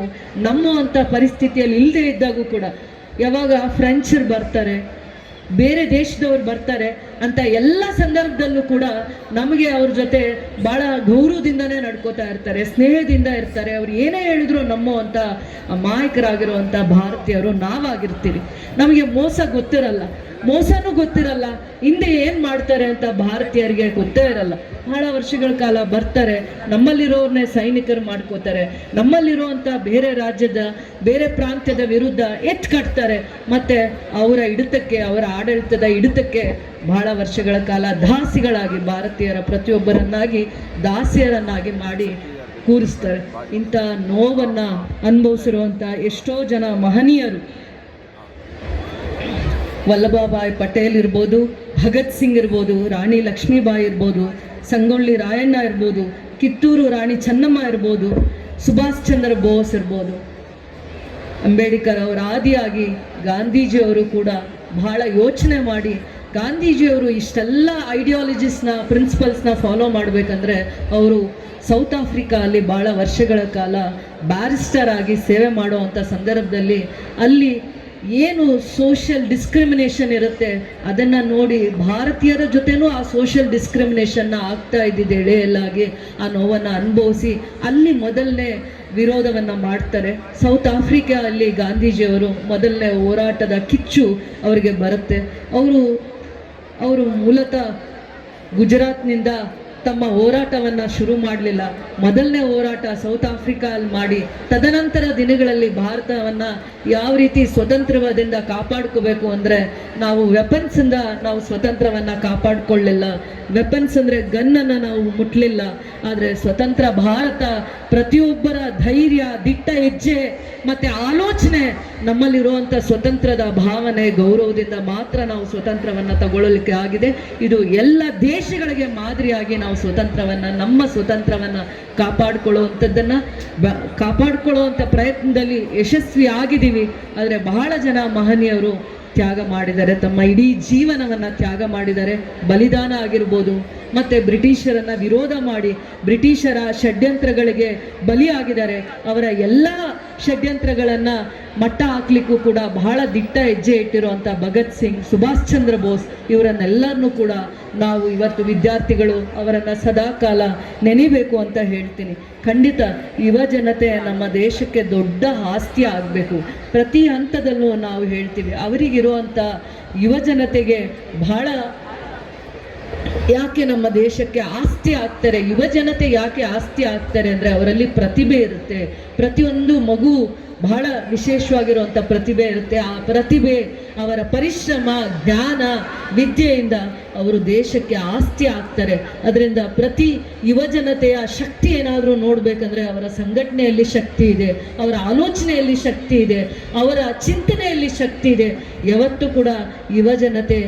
ನಂಬುವಂಥ ಪರಿಸ್ಥಿತಿಯಲ್ಲಿ ಇಲ್ಲದೆ ಇದ್ದಾಗೂ ಕೂಡ, ಯಾವಾಗ ಫ್ರೆಂಚರು ಬರ್ತಾರೆ, ಬೇರೆ ದೇಶದವ್ರು ಬರ್ತಾರೆ ಅಂತ ಎಲ್ಲ ಸಂದರ್ಭದಲ್ಲೂ ಕೂಡ ನಮಗೆ ಅವ್ರ ಜೊತೆ ಭಾಳ ಗೌರವದಿಂದನೇ ನಡ್ಕೋತಾ ಇರ್ತಾರೆ, ಸ್ನೇಹದಿಂದ ಇರ್ತಾರೆ. ಅವ್ರು ಏನೇ ಹೇಳಿದ್ರು ನಮ್ಮುವಂಥ ಅಮಾಯಕರಾಗಿರುವಂಥ ಭಾರತೀಯರು ನಾವಾಗಿರ್ತೀವಿ. ನಮಗೆ ಮೋಸನೂ ಗೊತ್ತಿರಲ್ಲ, ಹಿಂದೆ ಏನು ಮಾಡ್ತಾರೆ ಅಂತ ಭಾರತೀಯರಿಗೆ ಗೊತ್ತೇ ಇರಲ್ಲ. ಬಹಳ ವರ್ಷಗಳ ಕಾಲ ಬರ್ತಾರೆ, ನಮ್ಮಲ್ಲಿರೋರ್ನೇ ಸೈನಿಕರು ಮಾಡ್ಕೋತಾರೆ, ನಮ್ಮಲ್ಲಿರುವಂಥ ಬೇರೆ ರಾಜ್ಯದ ಬೇರೆ ಪ್ರಾಂತ್ಯದ ವಿರುದ್ಧ ಕಟ್ತಾರೆ, ಮತ್ತು ಅವರ ಹಿಡಿತಕ್ಕೆ, ಅವರ ಆಡಳಿತದ ಹಿಡಿತಕ್ಕೆ ಬಹಳ ವರ್ಷಗಳ ಕಾಲ ದಾಸಿಗಳಾಗಿ ಭಾರತೀಯರ ಪ್ರತಿಯೊಬ್ಬರನ್ನಾಗಿ ದಾಸಿಯರನ್ನಾಗಿ ಮಾಡಿ ಕೂರಿಸ್ತಾರೆ. ಇಂಥ ನೋವನ್ನು ಅನುಭವಿಸಿರುವಂಥ ಎಷ್ಟೋ ಜನ ಮಹನೀಯರು, ವಲ್ಲಭಭಾಯ್ ಪಟೇಲ್ ಇರ್ಬೋದು, ಭಗತ್ ಸಿಂಗ್ ಇರ್ಬೋದು, ರಾಣಿ ಲಕ್ಷ್ಮೀಬಾಯಿ ಇರ್ಬೋದು, ಸಂಗೊಳ್ಳಿ ರಾಯಣ್ಣ ಇರ್ಬೋದು, ಕಿತ್ತೂರು ರಾಣಿ ಚೆನ್ನಮ್ಮ ಇರ್ಬೋದು, ಸುಭಾಷ್ ಚಂದ್ರ ಬೋಸ್ ಇರ್ಬೋದು, ಅಂಬೇಡ್ಕರ್ ಅವರ ಆದಿಯಾಗಿ ಗಾಂಧೀಜಿಯವರು ಕೂಡ ಬಹಳ ಯೋಚನೆ ಮಾಡಿ, ಗಾಂಧೀಜಿಯವರು ಇಷ್ಟೆಲ್ಲ ಐಡಿಯಾಲಜಿಸ್ನ ಪ್ರಿನ್ಸಿಪಲ್ಸ್ನ ಫಾಲೋ ಮಾಡಬೇಕಂದ್ರೆ ಅವರು ಸೌತ್ ಆಫ್ರಿಕಾ ಅಲ್ಲಿ ಭಾಳ ವರ್ಷಗಳ ಕಾಲ ಬ್ಯಾರಿಸ್ಟರ್ ಆಗಿ ಸೇವೆ ಮಾಡುವಂಥ ಸಂದರ್ಭದಲ್ಲಿ ಅಲ್ಲಿ ಏನು ಸೋಷಿಯಲ್ ಡಿಸ್ಕ್ರಿಮಿನೇಷನ್ ಇರುತ್ತೆ ಅದನ್ನು ನೋಡಿ ಭಾರತೀಯರ ಜೊತೆನೂ ಆ ಸೋಷಿಯಲ್ ಡಿಸ್ಕ್ರಿಮಿನೇಷನ್ನ ಆಗ್ತಾ ಇದ್ದಿದ್ದು ಎಳೆಯಲ್ಲಾಗಿ ಆ ನೋವನ್ನು ಅನುಭವಿಸಿ ಅಲ್ಲಿ ಮೊದಲನೇ ವಿರೋಧವನ್ನು ಮಾಡ್ತಾರೆ. ಸೌತ್ ಆಫ್ರಿಕಾ ಅಲ್ಲಿ ಗಾಂಧೀಜಿಯವರು ಮೊದಲನೇ ಹೋರಾಟದ ಕಿಚ್ಚು ಅವರಿಗೆ ಬರುತ್ತೆ. ಅವರು ಮೂಲತಃ ಗುಜರಾತ್ನಿಂದ ತಮ್ಮ ಹೋರಾಟವನ್ನು ಶುರು ಮಾಡಲಿಲ್ಲ. ಮೊದಲನೇ ಹೋರಾಟ ಸೌತ್ ಆಫ್ರಿಕಾದಲ್ಲಿ ಮಾಡಿ ತದನಂತರ ದಿನಗಳಲ್ಲಿ ಭಾರತವನ್ನು ಯಾವ ರೀತಿ ಸ್ವತಂತ್ರದಿಂದ ಕಾಪಾಡ್ಕೋಬೇಕು ಅಂದರೆ ನಾವು ವೆಪನ್ಸಿಂದ ನಾವು ಸ್ವತಂತ್ರವನ್ನು ಕಾಪಾಡಿಕೊಳ್ಳಲಿಲ್ಲ. ವೆಪನ್ಸ್ ಅಂದರೆ ಗನ್ನನ್ನು ನಾವು ಮುಟ್ಟಲಿಲ್ಲ. ಆದರೆ ಸ್ವತಂತ್ರ ಭಾರತ ಪ್ರತಿಯೊಬ್ಬರ ಧೈರ್ಯ, ದಿಟ್ಟ ಹೆಜ್ಜೆ ಮತ್ತು ಆಲೋಚನೆ, ನಮ್ಮಲ್ಲಿರುವಂಥ ಸ್ವತಂತ್ರದ ಭಾವನೆ, ಗೌರವದಿಂದ ಮಾತ್ರ ನಾವು ಸ್ವತಂತ್ರವನ್ನು ತಗೊಳ್ಳಲಿಕ್ಕೆ ಆಗಿದೆ. ಇದು ಎಲ್ಲ ದೇಶಗಳಿಗೆ ಮಾದರಿಯಾಗಿ ನಾವು ನಮ್ಮ ಸ್ವತಂತ್ರವನ್ನು ಕಾಪಾಡಿಕೊಳ್ಳುವಂಥ ಪ್ರಯತ್ನದಲ್ಲಿ ಯಶಸ್ವಿ ಆಗಿದ್ದೀವಿ. ಆದರೆ ಬಹಳ ಜನ ಮಹನೀಯರು ತ್ಯಾಗ ಮಾಡಿದ್ದಾರೆ, ತಮ್ಮ ಇಡೀ ಜೀವನವನ್ನು ತ್ಯಾಗ ಮಾಡಿದ್ದಾರೆ. ಬಲಿದಾನ ಆಗಿರ್ಬೋದು, ಮತ್ತು ಬ್ರಿಟಿಷರನ್ನು ವಿರೋಧ ಮಾಡಿ ಬ್ರಿಟಿಷರ ಷಡ್ಯಂತ್ರಗಳಿಗೆ ಬಲಿಯಾಗಿದ್ದಾರೆ. ಅವರ ಎಲ್ಲ ಷಡ್ಯಂತ್ರಗಳನ್ನು ಮಟ್ಟ ಹಾಕ್ಲಿಕ್ಕೂ ಕೂಡ ಬಹಳ ದಿಟ್ಟ ಹೆಜ್ಜೆ ಇಟ್ಟಿರುವಂಥ ಭಗತ್ ಸಿಂಗ್, ಸುಭಾಷ್ ಚಂದ್ರ ಬೋಸ್ ಇವರನ್ನೆಲ್ಲರನ್ನೂ ಕೂಡ ನಾವು ಇವತ್ತು ವಿದ್ಯಾರ್ಥಿಗಳು ಅವರನ್ನು ಸದಾಕಾಲ ನೆನೆಯಬೇಕು ಅಂತ ಹೇಳ್ತೀನಿ. ಖಂಡಿತ ಯುವ ಜನತೆ ನಮ್ಮ ದೇಶಕ್ಕೆ ದೊಡ್ಡ ಆಸ್ತಿ ಆಗಬೇಕು. ಪ್ರತಿ ಹಂತದಲ್ಲೂ ನಾವು ಹೇಳ್ತೀವಿ, ಅವರಿಗಿರುವಂಥ ಯುವ ಜನತೆಗೆ ಬಹಳ ಯಾಕೆ ನಮ್ಮ ದೇಶಕ್ಕೆ ಆಸ್ತಿ ಆಗ್ತಾರೆ, ಯುವ ಜನತೆ ಯಾಕೆ ಆಸ್ತಿ ಆಗ್ತಾರೆ ಅಂದರೆ ಅವರಲ್ಲಿ ಪ್ರತಿಭೆ ಇರುತ್ತೆ. ಪ್ರತಿಯೊಂದು ಮಗು ಬಹಳ ವಿಶೇಷವಾಗಿರುವಂಥ ಪ್ರತಿಭೆ ಇರುತ್ತೆ. ಆ ಪ್ರತಿಭೆ, ಅವರ ಪರಿಶ್ರಮ, ಜ್ಞಾನ, ವಿದ್ಯೆಯಿಂದ ಅವರು ದೇಶಕ್ಕೆ ಆಸ್ತಿ ಆಗ್ತಾರೆ. ಅದರಿಂದ ಪ್ರತಿ ಯುವ ಜನತೆಯ ಶಕ್ತಿ ಏನಾದರೂ ನೋಡಬೇಕಂದ್ರೆ ಅವರ ಸಂಘಟನೆಯಲ್ಲಿ ಶಕ್ತಿ ಇದೆ, ಅವರ ಆಲೋಚನೆಯಲ್ಲಿ ಶಕ್ತಿ ಇದೆ, ಅವರ ಚಿಂತನೆಯಲ್ಲಿ ಶಕ್ತಿ ಇದೆ. ಯಾವತ್ತೂ ಕೂಡ ಯುವ ಜನತೆ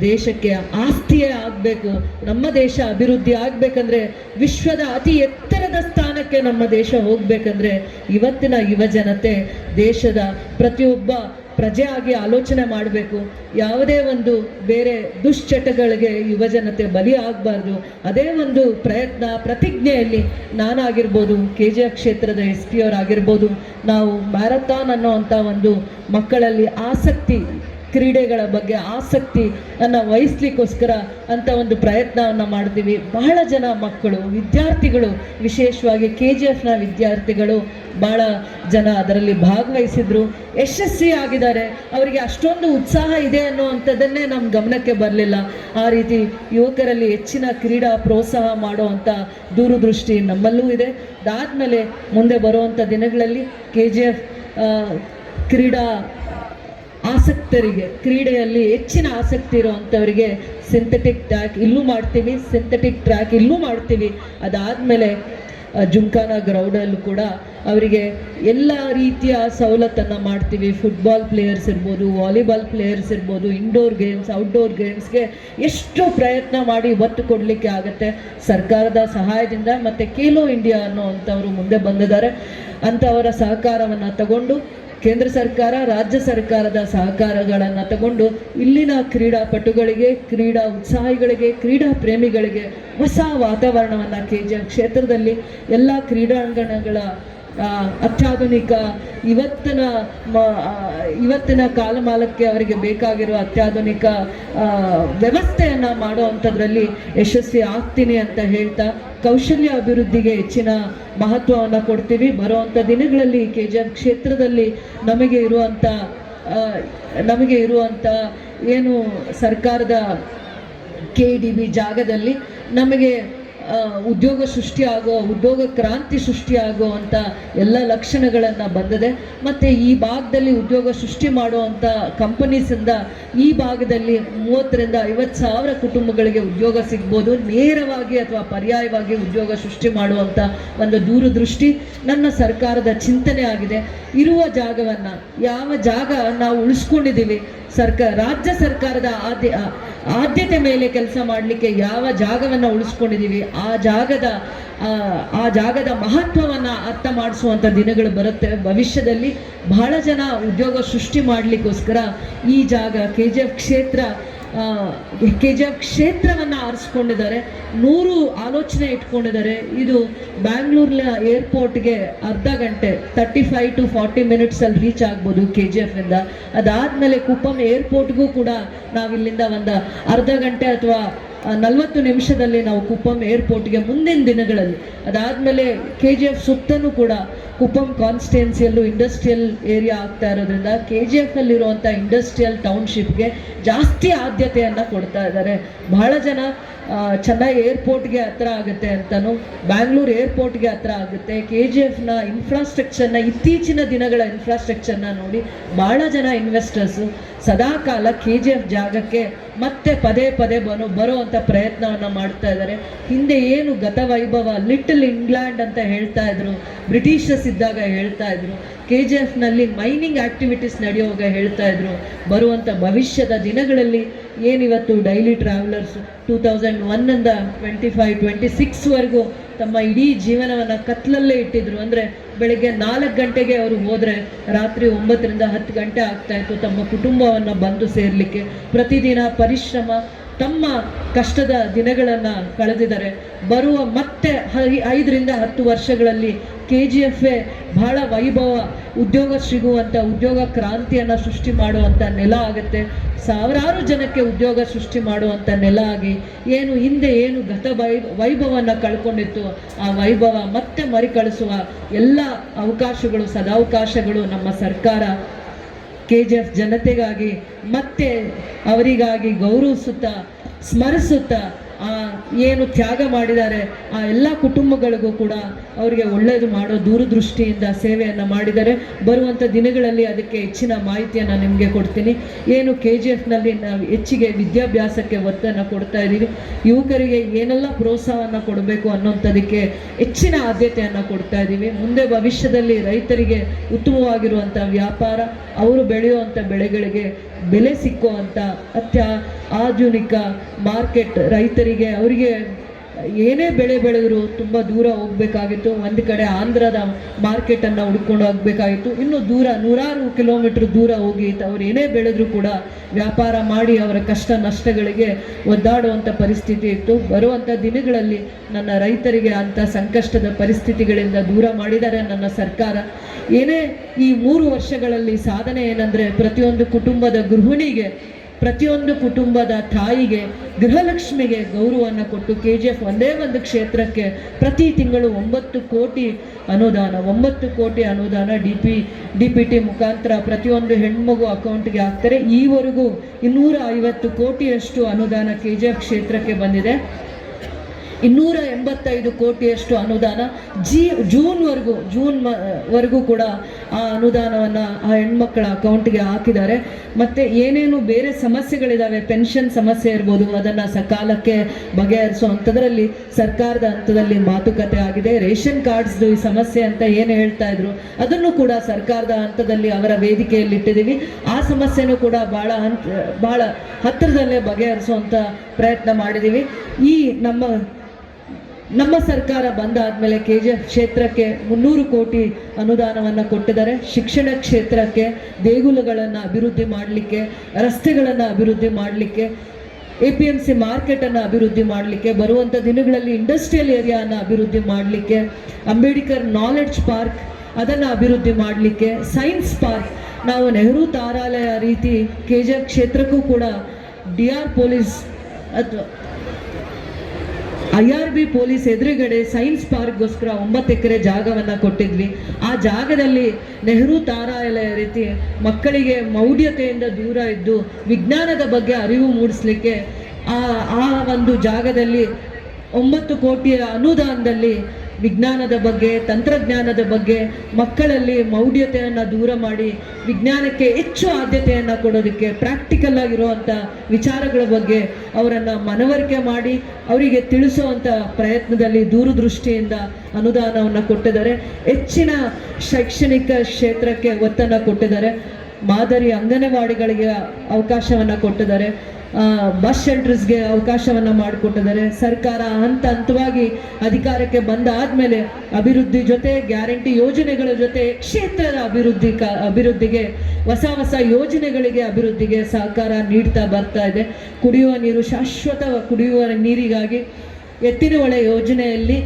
ದೇಶಕ್ಕೆ ಆಸ್ತಿಯೇ ಆಗಬೇಕು. ನಮ್ಮ ದೇಶ ಅಭಿವೃದ್ಧಿ ಆಗಬೇಕಂದ್ರೆ, ವಿಶ್ವದ ಅತಿ ಎತ್ತರದ ಸ್ಥಾನಕ್ಕೆ ನಮ್ಮ ದೇಶ ಹೋಗಬೇಕಂದ್ರೆ ಇವತ್ತಿನ ಯುವ ಜನತೆ ದೇಶದ ಪ್ರತಿಯೊಬ್ಬ ಪ್ರಜೆ ಆಗಿ ಆಲೋಚನೆ ಮಾಡಬೇಕು. ಯಾವುದೇ ಒಂದು ಬೇರೆ ದುಶ್ಚಟಗಳಿಗೆ ಯುವ ಜನತೆ ಬಲಿ ಆಗಬಾರ್ದು. ಅದೇ ಒಂದು ಪ್ರಯತ್ನ, ಪ್ರತಿಜ್ಞೆಯಲ್ಲಿ ನಾನಾಗಿರ್ಬೋದು, KGF ಕ್ಷೇತ್ರದ SP ಅವರಾಗಿರ್ಬೋದು, ನಾವು ಮ್ಯಾರಥಾನ್ ಅನ್ನೋವಂಥ ಒಂದು ಮಕ್ಕಳಲ್ಲಿ ಆಸಕ್ತಿ, ಕ್ರೀಡೆಗಳ ಬಗ್ಗೆ ಆಸಕ್ತಿ ವಹಿಸ್ಲಿಕ್ಕೋಸ್ಕರ ಅಂತ ಒಂದು ಪ್ರಯತ್ನವನ್ನು ಮಾಡ್ತೀವಿ. ಬಹಳ ಜನ ಮಕ್ಕಳು, ವಿದ್ಯಾರ್ಥಿಗಳು, ವಿಶೇಷವಾಗಿ KGFನ ವಿದ್ಯಾರ್ಥಿಗಳು ಭಾಳ ಜನ ಅದರಲ್ಲಿ ಭಾಗವಹಿಸಿದ್ರು, ಯಶಸ್ವಿಯಾಗಿದ್ದಾರೆ. ಅವರಿಗೆ ಅಷ್ಟೊಂದು ಉತ್ಸಾಹ ಇದೆ ಅನ್ನೋವಂಥದ್ದನ್ನೇ ನಮ್ಮ ಗಮನಕ್ಕೆ ಬರಲಿಲ್ಲ. ಆ ರೀತಿ ಯುವಕರಲ್ಲಿ ಹೆಚ್ಚಿನ ಕ್ರೀಡಾ ಪ್ರೋತ್ಸಾಹ ಮಾಡುವಂಥ ದೂರದೃಷ್ಟಿ ನಮ್ಮಲ್ಲೂ ಇದೆ. ಅದಾದಮೇಲೆ ಮುಂದೆ ಬರುವಂಥ ದಿನಗಳಲ್ಲಿ KGF ಕ್ರೀಡಾ ಆಸಕ್ತರಿಗೆ, ಕ್ರೀಡೆಯಲ್ಲಿ ಹೆಚ್ಚಿನ ಆಸಕ್ತಿ ಇರುವಂಥವರಿಗೆ ಸಿಂಥೆಟಿಕ್ ಟ್ರ್ಯಾಕ್ ಇಲ್ಲೂ ಮಾಡ್ತೀವಿ, ಸಿಂಥೆಟಿಕ್ ಟ್ರ್ಯಾಕ್ ಇಲ್ಲೂ ಮಾಡ್ತೀವಿ. ಅದಾದಮೇಲೆ ಜುಮ್ಖಾನ ಗ್ರೌಂಡಲ್ಲೂ ಕೂಡ ಅವರಿಗೆ ಎಲ್ಲ ರೀತಿಯ ಸವಲತ್ತನ್ನು ಮಾಡ್ತೀವಿ. ಫುಟ್ಬಾಲ್ ಪ್ಲೇಯರ್ಸ್ ಇರ್ಬೋದು, ವಾಲಿಬಾಲ್ ಪ್ಲೇಯರ್ಸ್ ಇರ್ಬೋದು, ಇಂಡೋರ್ ಗೇಮ್ಸ್, ಔಟ್ಡೋರ್ ಗೇಮ್ಸ್ಗೆ ಎಷ್ಟು ಪ್ರಯತ್ನ ಮಾಡಿ ಒತ್ತು ಕೊಡಲಿಕ್ಕೆ ಆಗುತ್ತೆ. ಸರ್ಕಾರದ ಸಹಾಯದಿಂದ ಮತ್ತು ಖೇಲೋ ಇಂಡಿಯಾ ಅನ್ನೋವಂಥವರು ಮುಂದೆ ಬಂದಿದ್ದಾರೆ. ಅಂಥವರ ಸಹಕಾರವನ್ನು ತಗೊಂಡು ಕೇಂದ್ರ ಸರ್ಕಾರ, ರಾಜ್ಯ ಸರ್ಕಾರದ ಸಹಕಾರಗಳನ್ನು ತಗೊಂಡು ಇಲ್ಲಿನ ಕ್ರೀಡಾಪಟುಗಳಿಗೆ, ಕ್ರೀಡಾ ಉತ್ಸಾಹಿಗಳಿಗೆ, ಕ್ರೀಡಾ ಪ್ರೇಮಿಗಳಿಗೆ ಹೊಸ ವಾತಾವರಣವನ್ನು KGF ಕ್ಷೇತ್ರದಲ್ಲಿ ಎಲ್ಲ ಕ್ರೀಡಾಂಗಣಗಳ ಅತ್ಯಾಧುನಿಕ ಇವತ್ತಿನ ಕಾಲಮಾನಕ್ಕೆ ಅವರಿಗೆ ಬೇಕಾಗಿರುವ ಅತ್ಯಾಧುನಿಕ ವ್ಯವಸ್ಥೆಯನ್ನು ಮಾಡುವಂಥದ್ರಲ್ಲಿ ಯಶಸ್ವಿ ಆಗ್ತೀನಿ ಅಂತ ಹೇಳ್ತಾ, ಕೌಶಲ್ಯ ಅಭಿವೃದ್ಧಿಗೆ ಹೆಚ್ಚಿನ ಮಹತ್ವವನ್ನು ಕೊಡ್ತೀವಿ. ಬರುವಂಥ ದಿನಗಳಲ್ಲಿ KGF ಕ್ಷೇತ್ರದಲ್ಲಿ ನಮಗೆ ಇರುವಂಥ ಏನು ಸರ್ಕಾರದ KDB ಜಾಗದಲ್ಲಿ ನಮಗೆ ಉದ್ಯೋಗ ಸೃಷ್ಟಿಯಾಗೋ, ಉದ್ಯೋಗ ಕ್ರಾಂತಿ ಸೃಷ್ಟಿಯಾಗುವಂಥ ಎಲ್ಲ ಲಕ್ಷಣಗಳನ್ನು ಬಂದಿದೆ. ಮತ್ತು ಈ ಭಾಗದಲ್ಲಿ ಉದ್ಯೋಗ ಸೃಷ್ಟಿ ಮಾಡುವಂಥ ಕಂಪನೀಸಿಂದ ಈ ಭಾಗದಲ್ಲಿ 30,000 ರಿಂದ 50,000 ಕುಟುಂಬಗಳಿಗೆ ಉದ್ಯೋಗ ಸಿಗ್ಬೋದು. ನೇರವಾಗಿ ಅಥವಾ ಪರ್ಯಾಯವಾಗಿ ಉದ್ಯೋಗ ಸೃಷ್ಟಿ ಮಾಡುವಂಥ ಒಂದು ದೂರದೃಷ್ಟಿ ನನ್ನ ಸರ್ಕಾರದ ಚಿಂತನೆ ಆಗಿದೆ. ಇರುವ ಜಾಗವನ್ನು, ಯಾವ ಜಾಗ ನಾವು ಉಳಿಸ್ಕೊಂಡಿದ್ದೀವಿ, ರಾಜ್ಯ ಸರ್ಕಾರದ ಆದ್ಯತೆ ಮೇಲೆ ಕೆಲಸ ಮಾಡಲಿಕ್ಕೆ ಯಾವ ಜಾಗವನ್ನು ಉಳಿಸ್ಕೊಂಡಿದ್ದೀವಿ, ಆ ಜಾಗದ ಮಹತ್ವವನ್ನು ಅರ್ಥ ಮಾಡಿಸುವಂಥ ದಿನಗಳು ಬರುತ್ತೆ. ಭವಿಷ್ಯದಲ್ಲಿ ಬಹಳ ಜನ ಉದ್ಯೋಗ ಸೃಷ್ಟಿ ಮಾಡಲಿಕ್ಕೋಸ್ಕರ ಈ ಜಾಗ KGF ಕ್ಷೇತ್ರವನ್ನು ಆರಿಸ್ಕೊಂಡಿದ್ದಾರೆ. 100 ಆಲೋಚನೆ ಇಟ್ಕೊಂಡಿದ್ದಾರೆ. ಇದು ಬ್ಯಾಂಗ್ಳೂರಿನ ಏರ್ಪೋರ್ಟ್ಗೆ ಅರ್ಧ ಗಂಟೆ, 35 to 40 ಮಿನಿಟ್ಸಲ್ಲಿ ರೀಚ್ ಆಗ್ಬೋದು KGFನಿಂದ. ಅದಾದಮೇಲೆ ಕುಪ್ಪಂ ಏರ್ಪೋರ್ಟ್ಗೂ ಕೂಡ ನಾವಿಲ್ಲಿಂದ ಒಂದು ಅರ್ಧ ಗಂಟೆ ಅಥವಾ 40 ನಿಮಿಷದಲ್ಲಿ ನಾವು ಕುಪ್ಪಂ ಏರ್ಪೋರ್ಟ್ಗೆ ಮುಂದಿನ ದಿನಗಳಲ್ಲಿ. ಅದಾದಮೇಲೆ KGF ಸುತ್ತಲೂ ಕೂಡ ಕುಪ್ಪಂ ಕಾನ್ಸ್ಟಿಟ್ಯೂನ್ಸಿಯಲ್ಲೂ ಇಂಡಸ್ಟ್ರಿಯಲ್ ಏರಿಯಾ ಆಗ್ತಾ ಇರೋದ್ರಿಂದ KGFನಲ್ಲಿರುವಂಥ ಇಂಡಸ್ಟ್ರಿಯಲ್ ಟೌನ್ಶಿಪ್ಗೆ ಜಾಸ್ತಿ ಆದ್ಯತೆಯನ್ನು ಕೊಡ್ತಾ ಇದ್ದಾರೆ. ಬಹಳ ಜನ ಚೆನ್ನೈ ಏರ್ಪೋರ್ಟ್ಗೆ ಹತ್ರ ಆಗುತ್ತೆ ಅಂತಲೂ, ಬ್ಯಾಂಗ್ಳೂರು ಏರ್ಪೋರ್ಟ್ಗೆ ಹತ್ರ ಆಗುತ್ತೆ. KGFನ ಇನ್ಫ್ರಾಸ್ಟ್ರಕ್ಚರ್ನ, ಇತ್ತೀಚಿನ ದಿನಗಳ ಇನ್ಫ್ರಾಸ್ಟ್ರಕ್ಚರ್ನ ನೋಡಿ ಭಾಳ ಜನ ಇನ್ವೆಸ್ಟರ್ಸು ಸದಾಕಾಲ KGF ಜಾಗಕ್ಕೆ ಮತ್ತೆ ಪದೇ ಬರುವಂಥ ಪ್ರಯತ್ನವನ್ನು ಮಾಡ್ತಾ ಇದ್ದಾರೆ. ಹಿಂದೆ ಏನು ಗತವೈಭವ, ಲಿಟಲ್ ಇಂಗ್ಲೆಂಡ್ ಅಂತ ಹೇಳ್ತಾ ಇದ್ರು, ಬ್ರಿಟಿಷರ್ಸ್ ಇದ್ದಾಗ ಹೇಳ್ತಾ ಇದ್ರು, KGFನಲ್ಲಿ ಮೈನಿಂಗ್ ಆಕ್ಟಿವಿಟೀಸ್ ನಡೆಯುವಾಗ ಹೇಳ್ತಾ ಇದ್ರು. ಬರುವಂಥ ಭವಿಷ್ಯದ ದಿನಗಳಲ್ಲಿ ಏನಿವತ್ತು ಡೈಲಿ ಟ್ರಾವೆಲರ್ಸ್ 2001 ಇಂದ 25-26ವರೆಗೂ ತಮ್ಮ ಇಡೀ ಜೀವನವನ್ನು ಕತ್ಲಲ್ಲೇ ಇಟ್ಟಿದ್ರು. ಅಂದರೆ ಬೆಳಗ್ಗೆ 4 ಗಂಟೆಗೆ ಅವರು ಹೋದರೆ ರಾತ್ರಿ 9ರಿಂದ 10 ಗಂಟೆ ಆಗ್ತಾಯಿತ್ತು ತಮ್ಮ ಕುಟುಂಬವನ್ನು ಬಂದು ಸೇರಲಿಕ್ಕೆ. ಪ್ರತಿದಿನ ಪರಿಶ್ರಮ, ತಮ್ಮ ಕಷ್ಟದ ದಿನಗಳನ್ನು ಕಳೆದಿದ್ದಾರೆ. ಬರುವ ಮತ್ತೆ 5ರಿಂದ 10 ವರ್ಷಗಳಲ್ಲಿ KGF ಬಹಳ ವೈಭವ, ಉದ್ಯೋಗ ಸಿಗುವಂಥ, ಉದ್ಯೋಗ ಕ್ರಾಂತಿಯನ್ನು ಸೃಷ್ಟಿ ಮಾಡುವಂಥ ನೆಲ ಆಗುತ್ತೆ. ಸಾವಿರಾರು ಜನಕ್ಕೆ ಉದ್ಯೋಗ ಸೃಷ್ಟಿ ಮಾಡುವಂಥ ನೆಲ ಆಗಿ ಏನು ಹಿಂದೆ ಏನು ವೈಭವವನ್ನು ಕಳ್ಕೊಂಡಿತ್ತು ಆ ವೈಭವ ಮತ್ತೆ ಮರುಕಳಿಸುವ ಎಲ್ಲ ಅವಕಾಶಗಳು, ಸದಾವಕಾಶಗಳು ನಮ್ಮ ಸರ್ಕಾರ KGF ಜನತೆಗಾಗಿ ಮತ್ತೆ ಅವರಿಗಾಗಿ ಗೌರವಿಸುತ್ತಾ, ಸ್ಮರಿಸುತ್ತಾ ಏನು ತ್ಯಾಗ ಮಾಡಿದ್ದಾರೆ ಆ ಎಲ್ಲ ಕುಟುಂಬಗಳಿಗೂ ಕೂಡ ಅವರಿಗೆ ಒಳ್ಳೆಯದು ಮಾಡೋ ದೂರದೃಷ್ಟಿಯಿಂದ ಸೇವೆಯನ್ನು ಮಾಡಿದ್ದಾರೆ. ಬರುವಂಥ ದಿನಗಳಲ್ಲಿ ಅದಕ್ಕೆ ಹೆಚ್ಚಿನ ಮಾಹಿತಿಯನ್ನು ನಿಮಗೆ ಕೊಡ್ತೀನಿ. ಏನು KGFನಲ್ಲಿ ನಾವು ಹೆಚ್ಚಿಗೆ ವಿದ್ಯಾಭ್ಯಾಸಕ್ಕೆ ಒತ್ತನ್ನು ಕೊಡ್ತಾ ಇದ್ದೀವಿ. ಯುವಕರಿಗೆ ಏನೆಲ್ಲ ಪ್ರೋತ್ಸಾಹವನ್ನು ಕೊಡಬೇಕು ಅನ್ನೋಂಥದಕ್ಕೆ ಹೆಚ್ಚಿನ ಆದ್ಯತೆಯನ್ನು ಕೊಡ್ತಾ ಇದ್ದೀವಿ. ಮುಂದೆ ಭವಿಷ್ಯದಲ್ಲಿ ರೈತರಿಗೆ ಉತ್ತಮವಾಗಿರುವಂಥ ವ್ಯಾಪಾರ, ಅವರು ಬೆಳೆಯುವಂಥ ಬೆಳೆಗಳಿಗೆ ಬೆಲೆ ಸಿಕ್ಕುವಂಥ ಆಧುನಿಕ ಮಾರ್ಕೆಟ್, ರೈತರಿಗೆ ಅವರಿಗೆ ಏನೇ ಬೆಳೆ ಬೆಳೆದರೂ ತುಂಬ ದೂರ ಹೋಗಬೇಕಾಗಿತ್ತು. ಒಂದು ಕಡೆ ಆಂಧ್ರದ ಮಾರ್ಕೆಟನ್ನು ಹುಡ್ಕೊಂಡು ಹೋಗಬೇಕಾಗಿತ್ತು. ಇನ್ನು ದೂರ 100 ಕಿಲೋಮೀಟ್ರ್ ದೂರ ಹೋಗಿ ಅವ್ರು ಏನೇ ಬೆಳೆದರೂ ಕೂಡ ವ್ಯಾಪಾರ ಮಾಡಿ ಅವರ ಕಷ್ಟ ನಷ್ಟಗಳಿಗೆ ಒದ್ದಾಡುವಂಥ ಪರಿಸ್ಥಿತಿ ಇತ್ತು. ಬರುವಂಥ ದಿನಗಳಲ್ಲಿ ನನ್ನ ರೈತರಿಗೆ ಅಂಥ ಸಂಕಷ್ಟದ ಪರಿಸ್ಥಿತಿಗಳಿಂದ ದೂರ ಮಾಡಿದ್ದಾರೆ ನನ್ನ ಸರ್ಕಾರ. ಏನೇ ಈ 3 ವರ್ಷಗಳಲ್ಲಿ ಸಾಧನೆ ಏನಂದರೆ, ಪ್ರತಿಯೊಂದು ಕುಟುಂಬದ ಗೃಹಿಣಿಗೆ, ಪ್ರತಿಯೊಂದು ಕುಟುಂಬದ ತಾಯಿಗೆ, ಗೃಹಲಕ್ಷ್ಮಿಗೆ ಗೌರವವನ್ನು ಕೊಟ್ಟು KGF ಒಂದೇ ಒಂದು ಕ್ಷೇತ್ರಕ್ಕೆ ಪ್ರತಿ ತಿಂಗಳು 9 ಕೋಟಿ ಅನುದಾನ, 9 ಕೋಟಿ ಅನುದಾನ DPT ಮುಖಾಂತರ ಪ್ರತಿಯೊಂದು ಹೆಣ್ಮಗು ಅಕೌಂಟ್ಗೆ ಹಾಕ್ತಾರೆ. ಈವರೆಗೂ 250 ಕೋಟಿಯಷ್ಟು ಅನುದಾನ KGF ಕ್ಷೇತ್ರಕ್ಕೆ ಬಂದಿದೆ. 285 ಕೋಟಿಯಷ್ಟು ಅನುದಾನ ಜೂನ್ವರೆಗೂ ಕೂಡ ಆ ಅನುದಾನವನ್ನು ಆ ಹೆಣ್ಮಕ್ಕಳ ಅಕೌಂಟ್ಗೆ ಹಾಕಿದ್ದಾರೆ. ಮತ್ತು ಏನೇನು ಬೇರೆ ಸಮಸ್ಯೆಗಳಿದ್ದಾವೆ, ಪೆನ್ಷನ್ ಸಮಸ್ಯೆ ಇರ್ಬೋದು, ಅದನ್ನು ಸಕಾಲಕ್ಕೆ ಬಗೆಹರಿಸುವಂಥದ್ರಲ್ಲಿ ಸರ್ಕಾರದ ಹಂತದಲ್ಲಿ ಮಾತುಕತೆ ಆಗಿದೆ. ರೇಷನ್ ಕಾರ್ಡ್ಸ್ದು ಈ ಸಮಸ್ಯೆ ಅಂತ ಏನು ಹೇಳ್ತಾ ಇದ್ರು ಅದನ್ನು ಕೂಡ ಸರ್ಕಾರದ ಹಂತದಲ್ಲಿ ಅವರ ವೇದಿಕೆಯಲ್ಲಿ ಇಟ್ಟಿದ್ದೀವಿ. ಆ ಸಮಸ್ಯೆನೂ ಕೂಡ ಭಾಳ ಹತ್ತಿರದಲ್ಲೇ ಬಗೆಹರಿಸುವಂಥ ಪ್ರಯತ್ನ ಮಾಡಿದ್ದೀವಿ. ಈ ನಮ್ಮ ಸರ್ಕಾರ ಬಂದಾದಮೇಲೆ KGF ಕ್ಷೇತ್ರಕ್ಕೆ 300 ಕೋಟಿ ಅನುದಾನವನ್ನು ಕೊಟ್ಟಿದ್ದಾರೆ. ಶಿಕ್ಷಣ ಕ್ಷೇತ್ರಕ್ಕೆ, ದೇಗುಲಗಳನ್ನು ಅಭಿವೃದ್ಧಿ ಮಾಡಲಿಕ್ಕೆ, ರಸ್ತೆಗಳನ್ನು ಅಭಿವೃದ್ಧಿ ಮಾಡಲಿಕ್ಕೆ, APMC ಮಾರ್ಕೆಟನ್ನು ಅಭಿವೃದ್ಧಿ ಮಾಡಲಿಕ್ಕೆ, ಬರುವಂಥ ದಿನಗಳಲ್ಲಿ ಇಂಡಸ್ಟ್ರಿಯಲ್ ಏರಿಯಾನ ಅಭಿವೃದ್ಧಿ ಮಾಡಲಿಕ್ಕೆ, ಅಂಬೇಡ್ಕರ್ ನಾಲೆಡ್ಜ್ ಪಾರ್ಕ್ ಅದನ್ನು ಅಭಿವೃದ್ಧಿ ಮಾಡಲಿಕ್ಕೆ, ಸೈನ್ಸ್ ಪಾರ್ಕ್, ನಾವು ನೆಹರು ತಾರಾಲಯ ರೀತಿ KGF ಕ್ಷೇತ್ರಕ್ಕೂ ಕೂಡ DR ಪೊಲೀಸ್ ಅಥವಾ IRB ಪೊಲೀಸ್ ಎದುರುಗಡೆ ಸೈನ್ಸ್ ಪಾರ್ಕ್ಗೋಸ್ಕರ 9 ಎಕರೆ ಜಾಗವನ್ನು ಕೊಟ್ಟಿದ್ವಿ. ಆ ಜಾಗದಲ್ಲಿ ನೆಹರು ತಾರಾಲಯ ರೀತಿ ಮಕ್ಕಳಿಗೆ ಮೌಢ್ಯತೆಯಿಂದ ದೂರ ಇದ್ದು ವಿಜ್ಞಾನದ ಬಗ್ಗೆ ಅರಿವು ಮೂಡಿಸ್ಲಿಕ್ಕೆ ಆ ಒಂದು ಜಾಗದಲ್ಲಿ 9 ಕೋಟಿಯ ಅನುದಾನದಲ್ಲಿ ವಿಜ್ಞಾನದ ಬಗ್ಗೆ, ತಂತ್ರಜ್ಞಾನದ ಬಗ್ಗೆ ಮಕ್ಕಳಲ್ಲಿ ಮೌಢ್ಯತೆಯನ್ನು ದೂರ ಮಾಡಿ ವಿಜ್ಞಾನಕ್ಕೆ ಹೆಚ್ಚು ಆದ್ಯತೆಯನ್ನು ಕೊಡೋದಕ್ಕೆ, ಪ್ರಾಕ್ಟಿಕಲ್ ಆಗಿರುವಂಥ ವಿಚಾರಗಳ ಬಗ್ಗೆ ಅವರನ್ನು ಮನವರಿಕೆ ಮಾಡಿ ಅವರಿಗೆ ತಿಳಿಸುವಂಥ ಪ್ರಯತ್ನದಲ್ಲಿ ದೂರದೃಷ್ಟಿಯಿಂದ ಅನುದಾನವನ್ನು ಕೊಟ್ಟಿದ್ದಾರೆ. ಹೆಚ್ಚಿನ ಶೈಕ್ಷಣಿಕ ಕ್ಷೇತ್ರಕ್ಕೆ ಒತ್ತನ್ನು ಕೊಟ್ಟಿದ್ದಾರೆ. ಮಾದರಿ ಅಂಗನವಾಡಿಗಳಿಗೆ ಅವಕಾಶವನ್ನು ಕೊಟ್ಟಿದ್ದಾರೆ. ಬಸ್ ಶೆಲ್ಟರ್ಸ್ಗೆ ಅವಕಾಶವನ್ನು ಮಾಡಿಕೊಟ್ಟಿದ್ದಾರೆ. ಸರ್ಕಾರ ಹಂತವಾಗಿ ಅಧಿಕಾರಕ್ಕೆ ಬಂದಾದಮೇಲೆ ಅಭಿವೃದ್ಧಿ ಜೊತೆ, ಗ್ಯಾರಂಟಿ ಯೋಜನೆಗಳ ಜೊತೆ ಕ್ಷೇತ್ರದ ಅಭಿವೃದ್ಧಿಗೆ ಹೊಸ ಯೋಜನೆಗಳಿಗೆ ಅಭಿವೃದ್ಧಿಗೆ ಸಹಕಾರ ನೀಡ್ತಾ ಬರ್ತಾ ಇದೆ. ಕುಡಿಯುವ ನೀರು, ಶಾಶ್ವತ ಕುಡಿಯುವ ನೀರಿಗಾಗಿ ಎತ್ತಿನಹೊಳೆ ಯೋಜನೆಯಲ್ಲಿ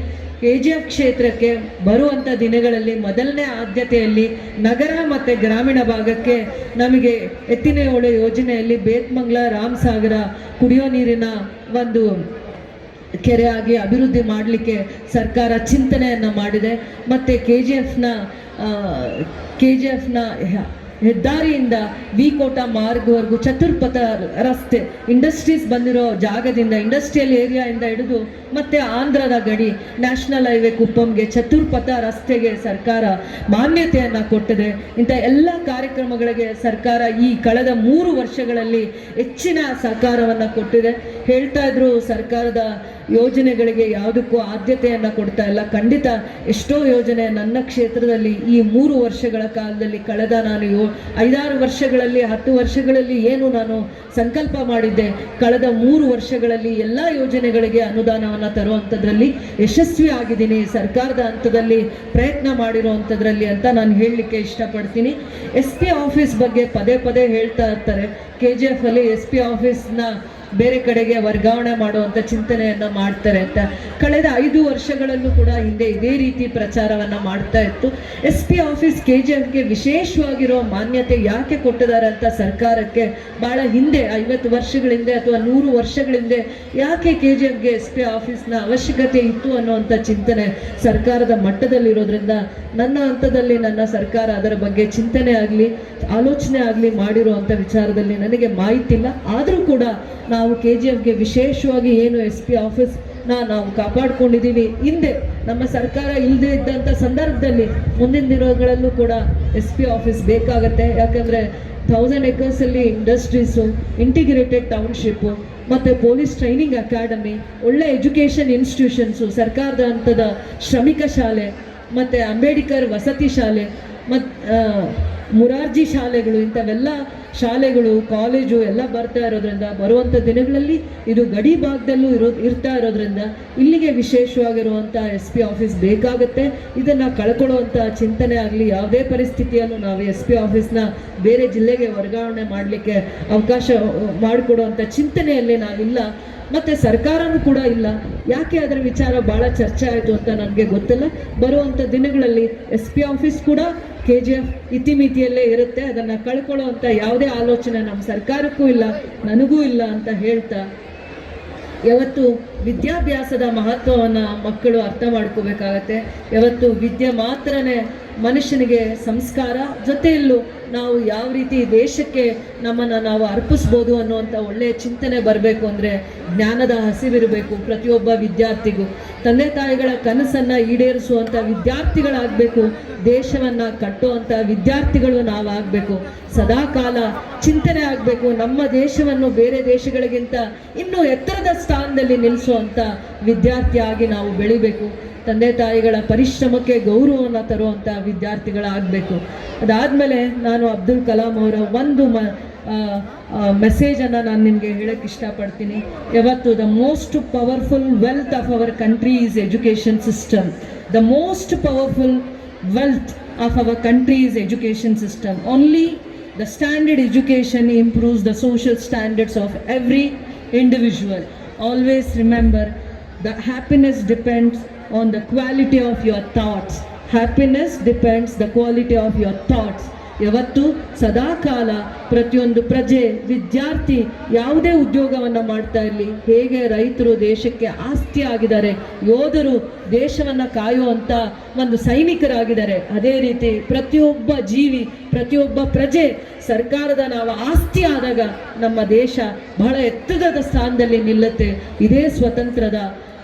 KGF ಕ್ಷೇತ್ರಕ್ಕೆ ಬರುವಂಥ ದಿನಗಳಲ್ಲಿ ಮೊದಲನೇ ಆದ್ಯತೆಯಲ್ಲಿ ನಗರ ಮತ್ತು ಗ್ರಾಮೀಣ ಭಾಗಕ್ಕೆ ನಮಗೆ ಎತ್ತಿನಹೊಳೆ ಯೋಜನೆಯಲ್ಲಿ ಬೇತ್ಮಂಗ್ಲ, ರಾಮಸಾಗರ ಕುಡಿಯೋ ನೀರಿನ ಒಂದು ಕೆರೆಯಾಗಿ ಅಭಿವೃದ್ಧಿ ಮಾಡಲಿಕ್ಕೆ ಸರ್ಕಾರ ಚಿಂತನೆಯನ್ನು ಮಾಡಿದೆ. ಮತ್ತು KGFನ ಹೆದ್ದಾರಿಯಿಂದ ವಿಕೋಟ ಮಾರ್ಗವರೆಗೂ ಚತುರ್ಪಥ ರಸ್ತೆ, ಇಂಡಸ್ಟ್ರೀಸ್ ಬಂದಿರೋ ಜಾಗದಿಂದ, ಇಂಡಸ್ಟ್ರಿಯಲ್ ಏರಿಯಾಯಿಂದ ಹಿಡಿದು ಮತ್ತು ಆಂಧ್ರದ ಗಡಿ ನ್ಯಾಷನಲ್ ಹೈವೇ ಕುಪ್ಪಂಗೆ ಚತುರ್ಪಥ ರಸ್ತೆಗೆ ಸರ್ಕಾರ ಮಾನ್ಯತೆಯನ್ನು ಕೊಟ್ಟಿದೆ. ಇಂಥ ಎಲ್ಲ ಕಾರ್ಯಕ್ರಮಗಳಿಗೆ ಸರ್ಕಾರ ಈ ಕಳೆದ 3 ವರ್ಷಗಳಲ್ಲಿ ಹೆಚ್ಚಿನ ಸಹಕಾರವನ್ನು ಕೊಟ್ಟಿದೆ. ಹೇಳ್ತಾ ಇದ್ರು ಸರ್ಕಾರದ ಯೋಜನೆಗಳಿಗೆ ಯಾವುದಕ್ಕೂ ಆದ್ಯತೆಯನ್ನು ಕೊಡ್ತಾ ಇಲ್ಲ. ಖಂಡಿತ ಎಷ್ಟೋ ಯೋಜನೆ ನನ್ನ ಕ್ಷೇತ್ರದಲ್ಲಿ ಈ 3 ವರ್ಷಗಳ ಕಾಲದಲ್ಲಿ ಕಳೆದ ನಾನು 5-6 ವರ್ಷಗಳಲ್ಲಿ 10 ವರ್ಷಗಳಲ್ಲಿ ಏನು ನಾನು ಸಂಕಲ್ಪ ಮಾಡಿದ್ದೆ, ಕಳೆದ 3 ವರ್ಷಗಳಲ್ಲಿ ಎಲ್ಲ ಯೋಜನೆಗಳಿಗೆ ಅನುದಾನವನ್ನು ತರುವಂಥದ್ರಲ್ಲಿ ಯಶಸ್ವಿ ಆಗಿದ್ದೀನಿ, ಸರ್ಕಾರದ ಹಂತದಲ್ಲಿ ಪ್ರಯತ್ನ ಮಾಡಿರುವಂಥದ್ರಲ್ಲಿ ಅಂತ ನಾನು ಹೇಳಲಿಕ್ಕೆ ಇಷ್ಟಪಡ್ತೀನಿ. SP ಆಫೀಸ್ ಬಗ್ಗೆ ಪದೇ ಪದೇ ಹೇಳ್ತಾ ಇರ್ತಾರೆ. KGF ಅಲ್ಲಿ SP ಆಫೀಸ್ನ ಬೇರೆ ಕಡೆಗೆ ವರ್ಗಾವಣೆ ಮಾಡುವಂಥ ಚಿಂತನೆಯನ್ನು ಮಾಡ್ತಾರೆ ಅಂತ. ಕಳೆದ 5 ವರ್ಷಗಳಲ್ಲೂ ಕೂಡ ಹಿಂದೆ ಇದೇ ರೀತಿ ಪ್ರಚಾರವನ್ನು ಮಾಡ್ತಾ ಇತ್ತು. SP ಆಫೀಸ್ KGFಗೆ ವಿಶೇಷವಾಗಿರೋ ಮಾನ್ಯತೆ ಯಾಕೆ ಕೊಟ್ಟಿದ್ದಾರೆ ಅಂತ ಸರ್ಕಾರಕ್ಕೆ ಭಾಳ ಹಿಂದೆ 50 ವರ್ಷಗಳ ಹಿಂದೆ ಅಥವಾ 100 ವರ್ಷಗಳ ಹಿಂದೆ ಯಾಕೆ KGFಗೆ SP ಆಫೀಸ್ನ ಅವಶ್ಯಕತೆ ಇತ್ತು ಅನ್ನುವಂಥ ಚಿಂತನೆ ಸರ್ಕಾರದ ಮಟ್ಟದಲ್ಲಿರೋದ್ರಿಂದ ನನ್ನ ಹಂತದಲ್ಲಿ ನನ್ನ ಸರ್ಕಾರ ಅದರ ಬಗ್ಗೆ ಚಿಂತನೆ ಆಗಲಿ ಆಲೋಚನೆ ಆಗಲಿ ಮಾಡಿರುವಂಥ ವಿಚಾರದಲ್ಲಿ ನನಗೆ ಮಾಹಿತಿ ಇಲ್ಲ. ಆದರೂ ಕೂಡ ನಾವು KGFಗೆ ವಿಶೇಷವಾಗಿ ಏನು SP ಆಫೀಸ್ನ ನಾವು ಕಾಪಾಡ್ಕೊಂಡಿದ್ದೀವಿ. ಹಿಂದೆ ನಮ್ಮ ಸರ್ಕಾರ ಇಲ್ಲದೆ ಇದ್ದಂಥ ಸಂದರ್ಭದಲ್ಲಿ ಮುಂದಿನ ದಿನಗಳಲ್ಲೂ ಕೂಡ SP ಆಫೀಸ್ ಬೇಕಾಗತ್ತೆ. ಯಾಕಂದರೆ 1000 ಎಕರ್ಸಲ್ಲಿ ಇಂಡಸ್ಟ್ರೀಸು, ಇಂಟಿಗ್ರೇಟೆಡ್ ಟೌನ್ಶಿಪ್ಪು ಮತ್ತು ಪೊಲೀಸ್ ಟ್ರೈನಿಂಗ್ ಅಕಾಡೆಮಿ, ಒಳ್ಳೆ ಎಜುಕೇಷನ್ ಇನ್ಸ್ಟಿಟ್ಯೂಷನ್ಸು, ಸರ್ಕಾರದ ಹಂತದ ಶ್ರಮಿಕ ಶಾಲೆ ಮತ್ತು ಅಂಬೇಡ್ಕರ್ ವಸತಿ ಶಾಲೆ ಮತ್ತು ಮುರಾರ್ಜಿ ಶಾಲೆಗಳು, ಇಂಥವೆಲ್ಲ ಶಾಲೆಗಳು ಕಾಲೇಜು ಎಲ್ಲ ಬರ್ತಾ ಇರೋದ್ರಿಂದ ಬರುವಂಥ ದಿನಗಳಲ್ಲಿ ಇದು ಗಡಿ ಭಾಗದಲ್ಲೂ ಇರ್ತಾ ಇರೋದ್ರಿಂದ ಇಲ್ಲಿಗೆ ವಿಶೇಷವಾಗಿರುವಂಥ SP ಆಫೀಸ್ ಬೇಕಾಗುತ್ತೆ. ಇದನ್ನು ಕಳ್ಕೊಳ್ಳುವಂಥ ಚಿಂತನೆ ಆಗಲಿ ಯಾವುದೇ ಪರಿಸ್ಥಿತಿಯಲ್ಲೂ ನಾವು SP ಆಫೀಸ್ನ ಬೇರೆ ಜಿಲ್ಲೆಗೆ ವರ್ಗಾವಣೆ ಮಾಡಲಿಕ್ಕೆ ಅವಕಾಶ ಮಾಡಿಕೊಡುವಂಥ ಚಿಂತನೆಯಲ್ಲಿ ನಾವಿಲ್ಲ, ಮತ್ತು ಸರ್ಕಾರನೂ ಕೂಡ ಇಲ್ಲ. ಯಾಕೆ ಅದರ ವಿಚಾರ ಭಾಳ ಚರ್ಚೆ ಆಯಿತು ಅಂತ ನನಗೆ ಗೊತ್ತಿಲ್ಲ. ಬರುವಂಥ ದಿನಗಳಲ್ಲಿ SP ಆಫೀಸ್ ಕೂಡ KGF ಇತಿಮಿತಿಯಲ್ಲೇ ಇರುತ್ತೆ. ಅದನ್ನು ಕಳ್ಕೊಳ್ಳುವಂಥ ಯಾವುದೇ ಆಲೋಚನೆ ನಮ್ಮ ಸರ್ಕಾರಕ್ಕೂ ಇಲ್ಲ, ನನಗೂ ಇಲ್ಲ ಅಂತ ಹೇಳ್ತಾ, ಯಾವತ್ತು ವಿದ್ಯಾಭ್ಯಾಸದ ಮಹತ್ವವನ್ನು ಮಕ್ಕಳು ಅರ್ಥ ಮಾಡ್ಕೋಬೇಕಾಗತ್ತೆ. ಯಾವತ್ತು ವಿದ್ಯೆ ಮಾತ್ರನೇ ಮನುಷ್ಯನಿಗೆ ಸಂಸ್ಕಾರ, ಜೊತೆಯಲ್ಲೂ ನಾವು ಯಾವ ರೀತಿ ದೇಶಕ್ಕೆ ನಮ್ಮನ್ನು ನಾವು ಅರ್ಪಿಸ್ಬೋದು ಅನ್ನುವಂಥ ಒಳ್ಳೆಯ ಚಿಂತನೆ ಬರಬೇಕು ಅಂದರೆ ಜ್ಞಾನದ ಹಸಿವಿರಬೇಕು ಪ್ರತಿಯೊಬ್ಬ ವಿದ್ಯಾರ್ಥಿಗೂ. ತಂದೆ ತಾಯಿಗಳ ಕನಸನ್ನು ಈಡೇರಿಸುವಂಥ ವಿದ್ಯಾರ್ಥಿಗಳಾಗಬೇಕು, ದೇಶವನ್ನು ಕಟ್ಟುವಂಥ ವಿದ್ಯಾರ್ಥಿಗಳು ನಾವಾಗಬೇಕು. ಸದಾಕಾಲ ಚಿಂತನೆ ಆಗಬೇಕು, ನಮ್ಮ ದೇಶವನ್ನು ಬೇರೆ ದೇಶಗಳಿಗಿಂತ ಇನ್ನೂ ಎತ್ತರದ ಸ್ಥಾನದಲ್ಲಿ ನಿಲ್ಲಿಸುವಂಥ ವಿದ್ಯಾರ್ಥಿಯಾಗಿ ನಾವು ಬೆಳಿಬೇಕು. ತಂದೆ ತಾಯಿಗಳ ಪರಿಶ್ರಮಕ್ಕೆ ಗೌರವವನ್ನು ತರುವಂಥ ವಿದ್ಯಾರ್ಥಿಗಳಾಗಬೇಕು. ಅದಾದಮೇಲೆ ನಾನು ಅಬ್ದುಲ್ ಕಲಾಂ ಅವರ ಒಂದು ಮೆಸೇಜನ್ನು ನಾನು ನಿಮಗೆ ಹೇಳೋಕ್ಕೆ ಇಷ್ಟಪಡ್ತೀನಿ. ಯಾವತ್ತು the most powerful wealth of our country is education system. The most powerful wealth of our country is education system. Only the standard education improves the social standards of every individual. Always remember, the happiness depends on the quality of your thoughts. Happiness depends the quality of your thoughts. ಯಾವತ್ತು ಸದಾಕಾಲ ಪ್ರತಿಯೊಂದು ಪ್ರಜೆ ವಿದ್ಯಾರ್ಥಿ ಯಾವುದೇ ಉದ್ಯೋಗವನ್ನು ಮಾಡ್ತಾ ಇರಲಿ, ಹೇಗೆ ರೈತರು ದೇಶಕ್ಕೆ ಆಸ್ತಿ ಆಗಿದ್ದಾರೆ, ಯೋಧರು ದೇಶವನ್ನು ಕಾಯುವಂಥ ಒಂದು ಸೈನಿಕರಾಗಿದ್ದಾರೆ, ಅದೇ ರೀತಿ ಪ್ರತಿಯೊಬ್ಬ ಜೀವಿ ಪ್ರತಿಯೊಬ್ಬ ಪ್ರಜೆ ಸರ್ಕಾರದ ನಾವು ಆಸ್ತಿ ಆದಾಗ ನಮ್ಮ ದೇಶ ಬಹಳ ಎತ್ತರದ ಸ್ಥಾನದಲ್ಲಿ ನಿಲ್ಲುತ್ತೆ.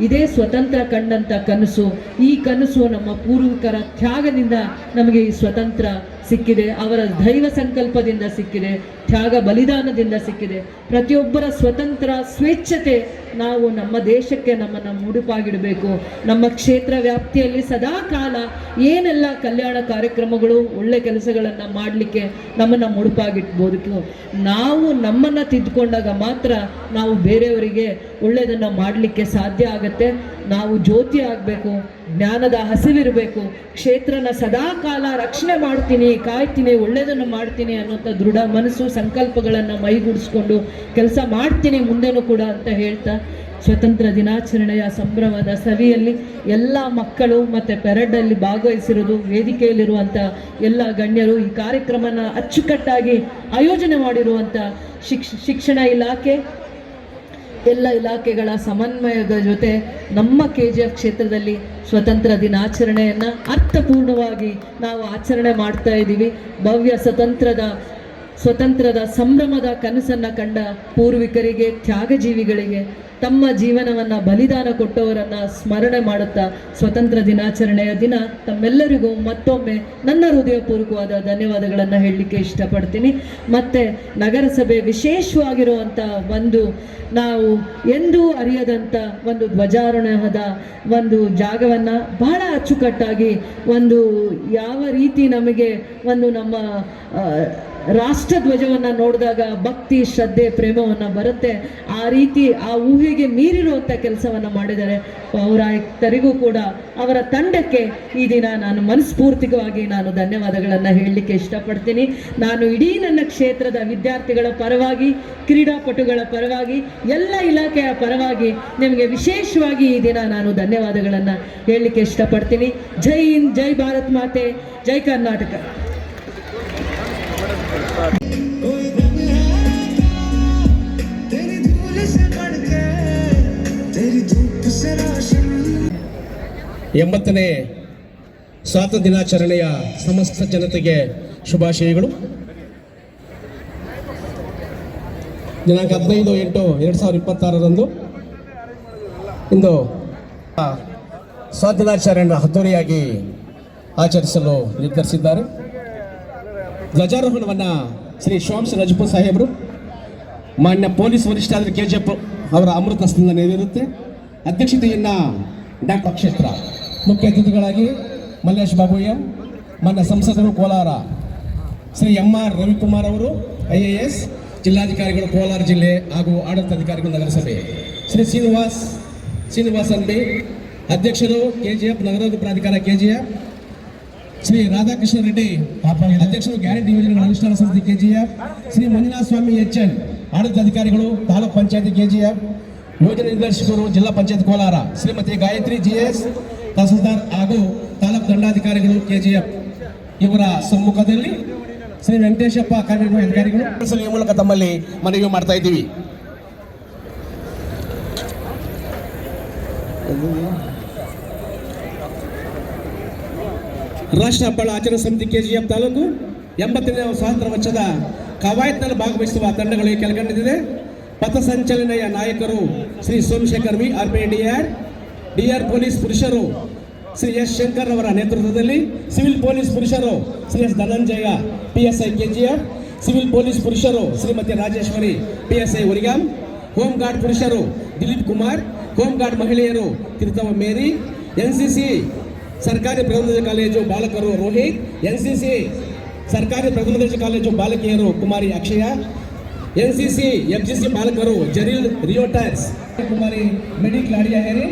ಇದೇ ಸ್ವತಂತ್ರ ಕಂಡಂಥ ಕನಸು. ಈ ಕನಸು ನಮ್ಮ ಪೂರ್ವಿಕರ ತ್ಯಾಗದಿಂದ ನಮಗೆ ಈ ಸ್ವತಂತ್ರ ಸಿಕ್ಕಿದೆ, ಅವರ ದೈವ ಸಂಕಲ್ಪದಿಂದ ಸಿಕ್ಕಿದೆ, ತ್ಯಾಗ ಬಲಿದಾನದಿಂದ ಸಿಕ್ಕಿದೆ. ಪ್ರತಿಯೊಬ್ಬರ ಸ್ವತಂತ್ರ ಸ್ವೇಚ್ಛತೆ ನಾವು ನಮ್ಮ ದೇಶಕ್ಕೆ ನಮ್ಮನ್ನು ಮುಡುಪಾಗಿಡಬೇಕು. ನಮ್ಮ ಕ್ಷೇತ್ರ ವ್ಯಾಪ್ತಿಯಲ್ಲಿ ಸದಾ ಕಾಲ ಏನೆಲ್ಲ ಕಲ್ಯಾಣ ಕಾರ್ಯಕ್ರಮಗಳು ಒಳ್ಳೆ ಕೆಲಸಗಳನ್ನು ಮಾಡಲಿಕ್ಕೆ ನಮ್ಮನ್ನು ಮುಡುಪಾಗಿಟ್ಬೋದು. ನಾವು ನಮ್ಮನ್ನು ತಿದ್ದುಕೊಂಡಾಗ ಮಾತ್ರ ನಾವು ಬೇರೆಯವರಿಗೆ ಒಳ್ಳೆಯದನ್ನು ಮಾಡಲಿಕ್ಕೆ ಸಾಧ್ಯ ಆಗುತ್ತೆ. ನಾವು ಜ್ಯೋತಿ ಆಗಬೇಕು, ಜ್ಞಾನದ ಹಸಿವಿರಬೇಕು, ಕ್ಷೇತ್ರನ ಸದಾ ಕಾಲ ರಕ್ಷಣೆ ಮಾಡ್ತೀನಿ, ಕಾಯ್ತೀನಿ, ಒಳ್ಳೆಯದನ್ನು ಮಾಡ್ತೀನಿ ಅನ್ನೋಂಥ ದೃಢ ಮನಸ್ಸು ಸಂಕಲ್ಪಗಳನ್ನು ಮೈಗೂಡಿಸ್ಕೊಂಡು ಕೆಲಸ ಮಾಡ್ತೀನಿ ಮುಂದೆನೂ ಕೂಡ ಅಂತ ಹೇಳ್ತಾ, ಸ್ವತಂತ್ರ ದಿನಾಚರಣೆಯ ಸಂಭ್ರಮದ ಸವಿಯಲ್ಲಿ ಎಲ್ಲ ಮಕ್ಕಳು ಮತ್ತು ಪೆರೇಡಲ್ಲಿ ಭಾಗವಹಿಸಿರೋದು, ವೇದಿಕೆಯಲ್ಲಿರುವಂಥ ಎಲ್ಲ ಗಣ್ಯರು, ಈ ಕಾರ್ಯಕ್ರಮನ ಅಚ್ಚುಕಟ್ಟಾಗಿ ಆಯೋಜನೆ ಮಾಡಿರುವಂಥ ಶಿಕ್ಷಣ ಇಲಾಖೆ, ಎಲ್ಲ ಇಲಾಖೆಗಳ ಸಮನ್ವಯದ ಜೊತೆ ನಮ್ಮ KGF ಕ್ಷೇತ್ರದಲ್ಲಿ ಸ್ವತಂತ್ರ ದಿನಾಚರಣೆಯನ್ನು ಅರ್ಥಪೂರ್ಣವಾಗಿ ನಾವು ಆಚರಣೆ ಮಾಡ್ತಾ ಇದ್ದೀವಿ. ಭವ್ಯ ಸ್ವತಂತ್ರದ ಸ್ವತಂತ್ರದ ಸಂಭ್ರಮದ ಕನಸನ್ನ ಕಂಡ ಪೂರ್ವಿಕರಿಗೆ, ತ್ಯಾಗಜೀವಿಗಳಿಗೆ, ತಮ್ಮ ಜೀವನವನ್ನ ಬಲಿದಾನ ಕೊಟ್ಟವರನ್ನ ಸ್ಮರಣೆ ಮಾಡುತ್ತಾ ಸ್ವತಂತ್ರ ದಿನಾಚರಣೆಯ ದಿನ ತಮ್ಮೆಲ್ಲರಿಗೂ ಮತ್ತೊಮ್ಮೆ ನನ್ನ ಹೃದಯಪೂರ್ವಕವಾದ ಧನ್ಯವಾದಗಳನ್ನು ಹೇಳಲಿಕ್ಕೆ ಇಷ್ಟಪಡ್ತೀನಿ. ಮತ್ತೆ ನಗರಸಭೆ ವಿಶೇಷವಾಗಿರುವಂಥ ಒಂದು ನಾವು ಎಂದೂ ಅರಿಯದಂಥ ಒಂದು ಧ್ವಜಾರೋಹಣದ ಒಂದು ಜಾಗವನ್ನು ಬಹಳ ಅಚ್ಚುಕಟ್ಟಾಗಿ ಒಂದು ಯಾವ ರೀತಿ ನಮಗೆ ಒಂದು ನಮ್ಮ ರಾಷ್ಟ್ರಧ್ವಜವನ್ನು ನೋಡಿದಾಗ ಭಕ್ತಿ, ಶ್ರದ್ಧೆ, ಪ್ರೇಮವನ್ನು ಬರುತ್ತೆ. ಆ ರೀತಿ ಆ ಊಹೆಗೆ ಮೀರಿರುವಂಥ ಕೆಲಸವನ್ನು ಮಾಡಿದ್ದಾರೆ. ಪೌರಾಯುಕ್ತರಿಗೂ ಕೂಡ ಅವರ ತಂಡಕ್ಕೆ ಈ ದಿನ ನಾನು ಮನಸ್ಫೂರ್ತಿಕವಾಗಿ ನಾನು ಧನ್ಯವಾದಗಳನ್ನು ಹೇಳಲಿಕ್ಕೆ ಇಷ್ಟಪಡ್ತೀನಿ. ನಾನು ಇಡೀ ನನ್ನ ಕ್ಷೇತ್ರದ ವಿದ್ಯಾರ್ಥಿಗಳ ಪರವಾಗಿ, ಕ್ರೀಡಾಪಟುಗಳ ಪರವಾಗಿ, ಎಲ್ಲ ಇಲಾಖೆಯ ಪರವಾಗಿ ನಿಮಗೆ ವಿಶೇಷವಾಗಿ ಈ ದಿನ ನಾನು ಧನ್ಯವಾದಗಳನ್ನು ಹೇಳಲಿಕ್ಕೆ ಇಷ್ಟಪಡ್ತೀನಿ. ಜೈ ಹಿಂದ್, ಜೈ ಭಾರತ್ ಮಾತೆ, ಜೈ ಕರ್ನಾಟಕ. ಎಂಬತ್ತನೇ ಸ್ವಾತಂತ್ರ್ಯ ದಿನಾಚರಣೆಯ ಸಮಸ್ತ ಜನತೆಗೆ ಶುಭಾಶಯಗಳು. ದಿನಾಂಕ 15/8/2026 ಇಂದು ಸ್ವಾತಂತ್ರ್ಯ ದಿನಾಚರಣೆಯನ್ನು ಅದ್ದೂರಿಯಾಗಿ ಆಚರಿಸಲು ನಿರ್ಧರಿಸಿದ್ದಾರೆ. ಧ್ವಜಾರೋಹಣವನ್ನು ಶ್ರೀ ಸೋಮಶೇಖರ್ ರಜಪೂತ್ ಸಾಹೇಬರು, ಮಾನ್ಯ ಪೊಲೀಸ್ ವರಿಷ್ಠರಾದ KGF ಅವರ ಅಮೃತ ಹಸ್ತದಿಂದ ನೆರವೇರುತ್ತೆ. ಅಧ್ಯಕ್ಷತೆಯನ್ನು ಡಾಕ್ಟರ್ ಕ್ಷೇತ್ರ ಮುಖ್ಯ ಅತಿಥಿಗಳಾಗಿ ಮಲ್ಲೇಶ್ ಬಾಬು ಎಂ, ಮಾನ್ಯ ಸಂಸದರು ಕೋಲಾರ ಶ್ರೀ MR ರವಿಕುಮಾರ್ ಅವರು IAS, ಜಿಲ್ಲಾಧಿಕಾರಿಗಳು ಕೋಲಾರ ಜಿಲ್ಲೆ ಹಾಗೂ ಆಡಳಿತಾಧಿಕಾರಿಗಳು ನಗರಸಭೆ ಶ್ರೀ ಶ್ರೀನಿವಾಸನ್ ಬಿ, ಅಧ್ಯಕ್ಷರು KGF ನಗರಾಭಿವೃದ್ಧಿ ಪ್ರಾಧಿಕಾರ KGF, ಶ್ರೀ ರಾಧಾಕೃಷ್ಣ ರೆಡ್ಡಿ ಅಧ್ಯಕ್ಷರು ಗ್ಯಾರಂಟಿ ಯೋಜನೆಗಳ ಅನುಷ್ಠಾನ ಸಮಿತಿ KGF, ಶ್ರೀ ಮಂಜುನಾಥ ಸ್ವಾಮಿ HN ಆಡಳಿತಾಧಿಕಾರಿಗಳು ತಾಲೂಕ್ ಪಂಚಾಯತಿ KGF, ಯೋಜನೆ ನಿರ್ದೇಶಕರು ಜಿಲ್ಲಾ ಪಂಚಾಯತ್ ಕೋಲಾರ ಶ್ರೀಮತಿ ಗಾಯತ್ರಿ GS, ತಹಸೀಲ್ದಾರ್ ಹಾಗೂ ತಾಲೂಕು ದಂಡಾಧಿಕಾರಿಗಳು KGF ಇವರ ಸಮ್ಮುಖದಲ್ಲಿ ಶ್ರೀ ವೆಂಕಟೇಶಪ್ಪ ಕಾರ್ಯನಿರ್ವಹಣಾ ಅಧಿಕಾರಿಗಳು ಈ ಮೂಲಕ ತಮ್ಮಲ್ಲಿ ಮನವಿ ಮಾಡ್ತಾ ಇದ್ದೀವಿ. ರಾಷ್ಟ್ರ ಹಬ್ಬಗಳ ಆಚರಣಾ ಸಮಿತಿ KGF ತಾಲೂಕು 80ನೇ ಸ್ವಾತಂತ್ರ್ಯ ವರ್ಷದ ಕವಾಯತ್ನಲ್ಲಿ ಭಾಗವಹಿಸುವ ತಂಡಗಳು ಕೆಳಕಂಡಿದೆ. ಪಥಸಂಚಲನೆಯ ನಾಯಕರು Shri Somashekar V DR police ಪುರುಷರು ಶ್ರೀ S ಶಂಕರ್ ಅವರ ನೇತೃತ್ವದಲ್ಲಿ, ಸಿವಿಲ್ ಪೊಲೀಸ್ ಪುರುಷರು Shri S Dhananjaya PSI KGF, civil police ಪುರುಷರು Shrimati Rajeshwari PSI Urigam, home guard ಪುರುಷರು ದಿಲೀಪ್ ಕುಮಾರ್, ಹೋಮ್ ಗಾರ್ಡ್ ಮಹಿಳೆಯರು ಕಿರ್ತವ ಮೇರಿ, NCC ಸರ್ಕಾರಿ ಪ್ರಥಮ ಕಾಲೇಜು ಬಾಲಕರು ರೋಹಿತ್, NCC ಸರ್ಕಾರಿ ಪ್ರಥಮ ದರ್ಜೆ ಕಾಲೇಜು ಬಾಲಕಿಯರು ಕುಮಾರಿ ಅಕ್ಷಯ, NCC FGC ಬಾಲಕರು ಜರೀಲ್ ರಿಯೋಟರ್ಸ್ ಕುಮಾರಿ ಮೆಡಿ ಕ್ಲಾಡಿಯಾ ಹೆರಿ,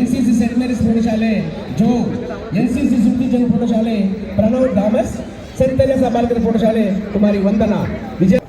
NCC ಸೆಂಟ್ ಮೇರಿಸ್ ಪ್ರೌಢಶಾಲೆ ಜೋ, NCC ಸುಪ್ತಿ ಜನ ಪ್ರೌಢಶಾಲೆ ಪ್ರಣವ್ ಥಾಮಸ್, ಸೆಂಟ್ ತೆರೇಸಾ ಬಾಲಕರ ಪ್ರೌಢಶಾಲೆ ಕುಮಾರಿ ವಂದನಾ ವಿಜಯ.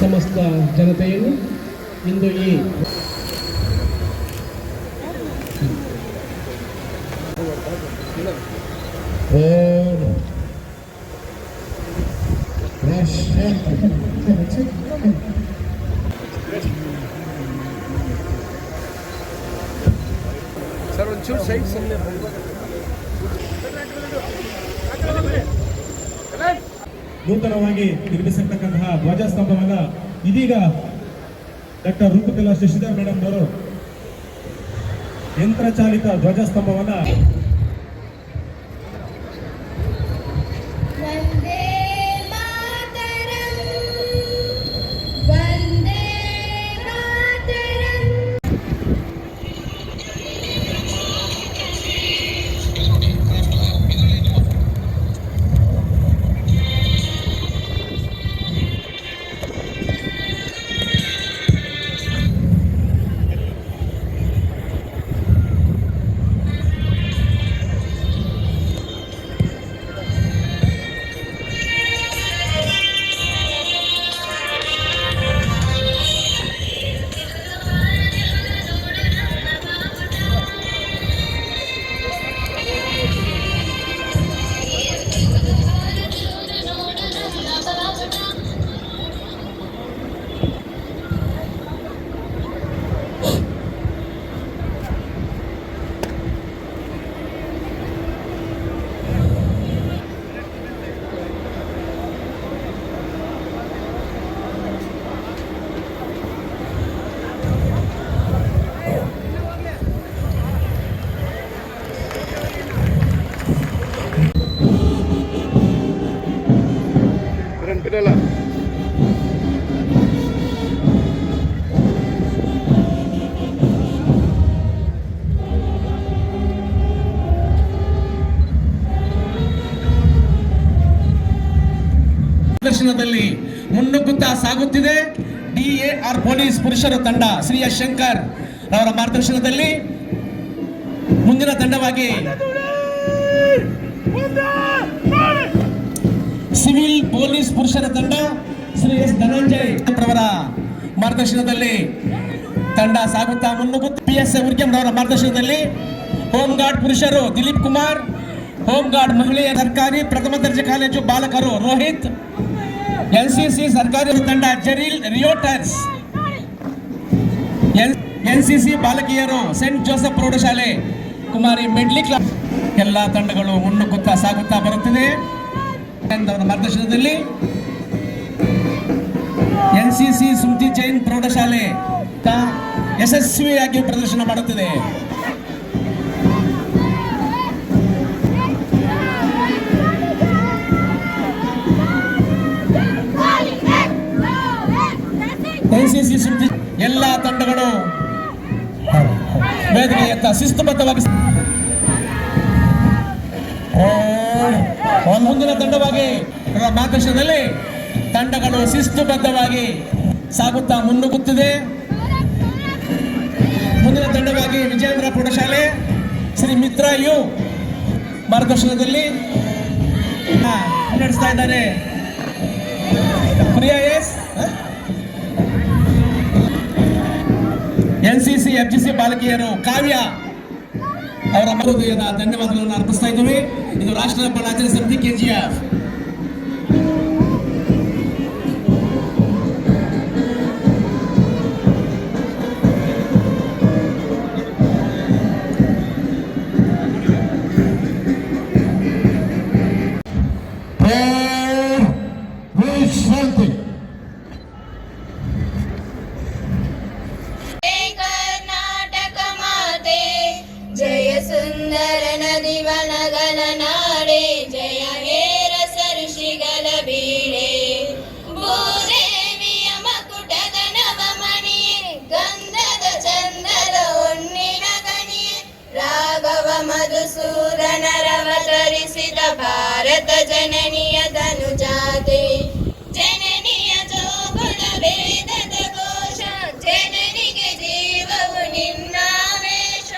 ಸಮಸ್ತ ಜನತೆಯನ್ನು ಇಂದು ಈ ಸರ್ ಒಂಚೂರು ಸೈಡ್ ಸುಮ್ಮನೆ ನೂತನವಾಗಿ ನಿರ್ಮಿಸಿರ್ತಕ್ಕಂತಹ ಧ್ವಜಸ್ತಂಭವನ್ನು ಇದೀಗ ಡಾಕ್ಟರ್ ರೂಪಕಲಾ ಶಶಿಧರ್ ಮೇಡಮ್ ಅವರು ಯಂತ್ರಚಾಲಿತ ಧ್ವಜಸ್ತಂಭವನ್ನು ಮಾರ್ಗದರ್ಶನದಲ್ಲಿ ಮುನ್ನುಗ್ಗುತ್ತಾ ಸಾಗುತ್ತಿದೆ. DAR ಪೊಲೀಸ್ ಪುರುಷರ ತಂಡ ಶ್ರೀ ಎಸ್ ಶಂಕರ್ ಅವರ ಮಾರ್ಗದರ್ಶನದಲ್ಲಿ ಮುಂದಿನ ತಂಡವಾಗಿ ಸಿವಿಲ್ ಪೊಲೀಸ್ ಪುರುಷರ ತಂಡ ಶ್ರೀ ಎಸ್ ಧನಂಜಯ್ ಅವರ ಮಾರ್ಗದರ್ಶನದಲ್ಲಿ ತಂಡ ಸಾಗುತ್ತಾ ಮುನ್ನುಗ್ಗುತ್ತಾ. PSI ಉರ್ಗೆಂ ಅವರ ಮಾರ್ಗದರ್ಶನದಲ್ಲಿ ಹೋಮ್ ಗಾರ್ಡ್ ಪುರುಷರು ದಿಲೀಪ್ ಕುಮಾರ್, ಹೋಮ್ ಗಾರ್ಡ್ ಮಹಿಳೆಯ ಸರ್ಕಾರಿ ಪ್ರಥಮ ದರ್ಜೆ ಕಾಲೇಜು ಬಾಲಕರು ರೋಹಿತ್, NCC ಸರ್ಕಾರಿ ತಂಡ ಜರೀಲ್ ರಿಯೋಟರ್ಸ್, NCC ಬಾಲಕಿಯರು ಸೆಂಟ್ ಜೋಸೆಫ್ ಪ್ರೌಢಶಾಲೆ ಕುಮಾರಿ ಮೆಡ್ಲಿ ಕ್ಲಬ್. ಎಲ್ಲ ತಂಡಗಳು ಮುನ್ನುಗ್ಗುತ್ತಾ ಸಾಗುತ್ತಾ ಬರುತ್ತಿದೆ. ಅವರ ಮಾರ್ಗದರ್ಶನದಲ್ಲಿ NCC ಸ್ಮೃತಿ ಜೈನ್ ಪ್ರೌಢಶಾಲೆ ಯಶಸ್ವಿಯಾಗಿ ಪ್ರದರ್ಶನ ಮಾಡುತ್ತಿದೆ. NCC ಸ್ಮೃತಿ ಎಲ್ಲ ತಂಡಗಳು ವೇದಿಕೆಯತ್ತ ಶಿಸ್ತುಬದ್ಧವಾಗಿ ಮುಂದಿನ ತಂಡವಾಗಿ ಮಾರ್ಗದರ್ಶನದಲ್ಲಿ ತಂಡಗಳು ಶಿಸ್ತುಬದ್ಧವಾಗಿ ಸಾಗುತ್ತಾ ಮುನ್ನುಗ್ಗುತ್ತಿದೆ. ಮುಂದಿನ ತಂಡವಾಗಿ ವಿಜಯೇಂದ್ರ ಪ್ರೌಢಶಾಲೆ ಶ್ರೀ ಮಿತ್ರ ಯು ಮಾರ್ಗದರ್ಶನದಲ್ಲಿ ನಡೆಸ್ತಾ ಇದ್ದಾರೆ. ಪ್ರಿಯಾ ಎಸ್, NCC FGC ಬಾಲಕಿಯರು ಕಾವ್ಯ ಅವರ ಹೃದಯದ ಧನ್ಯವಾದಗಳನ್ನು ಅರ್ಪಿಸ್ತಾ ಇದ್ದೀವಿ. ಇದು ರಾಷ್ಟ್ರ ಹಬ್ಬ ಆಚರಣೆ ಸಮಿತಿ KGF. ಸುಂದರ ನದಿವನಗಳ ನಾಡೆ, ಜಯ ಹೇರ ಸರುಷಿಗಳ ಬೀಡೆ, ಭೂದೇವಿಯ ಮಕುಟದ ನವಮಣಿಯೇ, ಗಂಧದ ಚಂದದ ಹೊನ್ನಿನ ಗಣಿಯೇ, ರಾಘವ ಮಧುಸೂದನರವತರಿಸಿದ ಭಾರತ ಜನನಿಯ ಧನುಜಾತೆ, ಜನನಿಯ ಜೋಗುಳ ವೇದದ ಘೋಷ, ಜನನಿಗೆ ಜೀವವು ನಿನ್ನಾವೇಶ,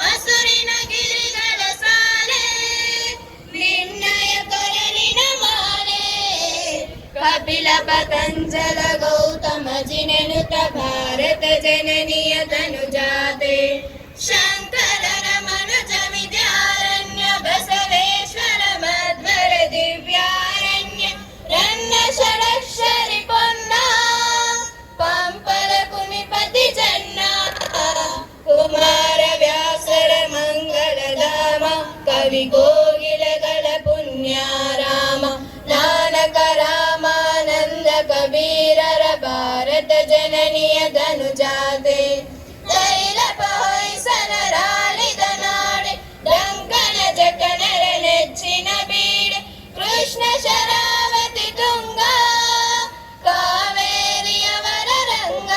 ಅಸುರಿನ ಗಿರಿಗಳ ಸಾಲೆ, ನಿರ್ಣಯ ಕೊರಲಿನ ಮಾಲೆ, ಕಪಿಲ ಪತಂಜಲ ಗೌತಮ ಜಿನೆನುತ ಭಾರತ ಜನನಿಯ ತನುಜಾತೆ, ಶಂಕರರ ಮನುಜ ವಿದ್ಯಾರಣ್ಯ, ಬಸವೇಶ್ವರ ಮಧ್ವರ ದಿವ್ಯಾರಣ್ಯ, ರನ್ನ ಷಡಕ್ಷರಿ ಪೊನ್ನ, ಪಂಪಲ ಕುಮಿಪತಿ ಜನ್ನ, ಕುಮಾರ ವ್ಯಾಸರ ಮಂಗಳಧಾಮ, ಕವಿ ಕೋಗಿಲಗಳ ಪುಣ್ಯಾರಾಮ, ನಾನಕ ರಾಮಾನಂದ ಕಬೀರರ ಭಾರತ ಜನನಿಯ ಧನುಜಾತೆ, ತೈಲಪ ಹೊಯ್ಸಳರಾಳಿದ ನಾಡೆ, ಡಂಕನ ಜಕಣರ ನೆಚ್ಚಿನ ಬೀಡೆ, ಕೃಷ್ಣ ಶರಾವತಿ ತುಂಗ, ಕಾವೇರಿಯವರ ರಂಗ,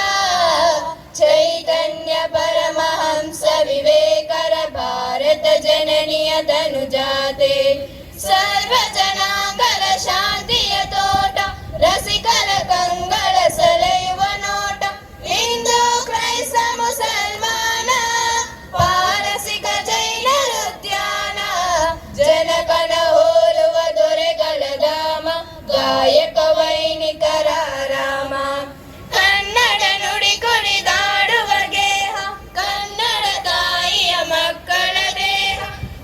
ಚೈತನ್ಯ ಪರಮಹಂಸ ವಿವೇಕರ ಭಾರತ ಜನನಿಯ ಧನುಜಾತೆ, ಸರ್ವ ಜನಾಂಗದ ಶಾಂತಿಯ ತೋಟ, ರಸಿಕರ ಕಂಗಳ ಸೆಳೆಯುವ ನೋಟ, ಹಿಂದೂ ಕ್ರೈಸ್ತ ಮುಸಲ್ಮಾನ, ಪಾರಸಿಕ ಜೈನರ ಉದ್ಯಾನ, ಜನಕನ ಹೋಲುವ ದೊರೆಗಳ ಧಾಮ, ಗಾಯಕ ವೈಣಿಕರ ರಾಮ, ಕನ್ನಡ ನುಡಿ ಕುಣಿದಾಡುವ ಗೇಹ, ಕನ್ನಡ ತಾಯಿಯ ಮಕ್ಕಳ ದೇಹ,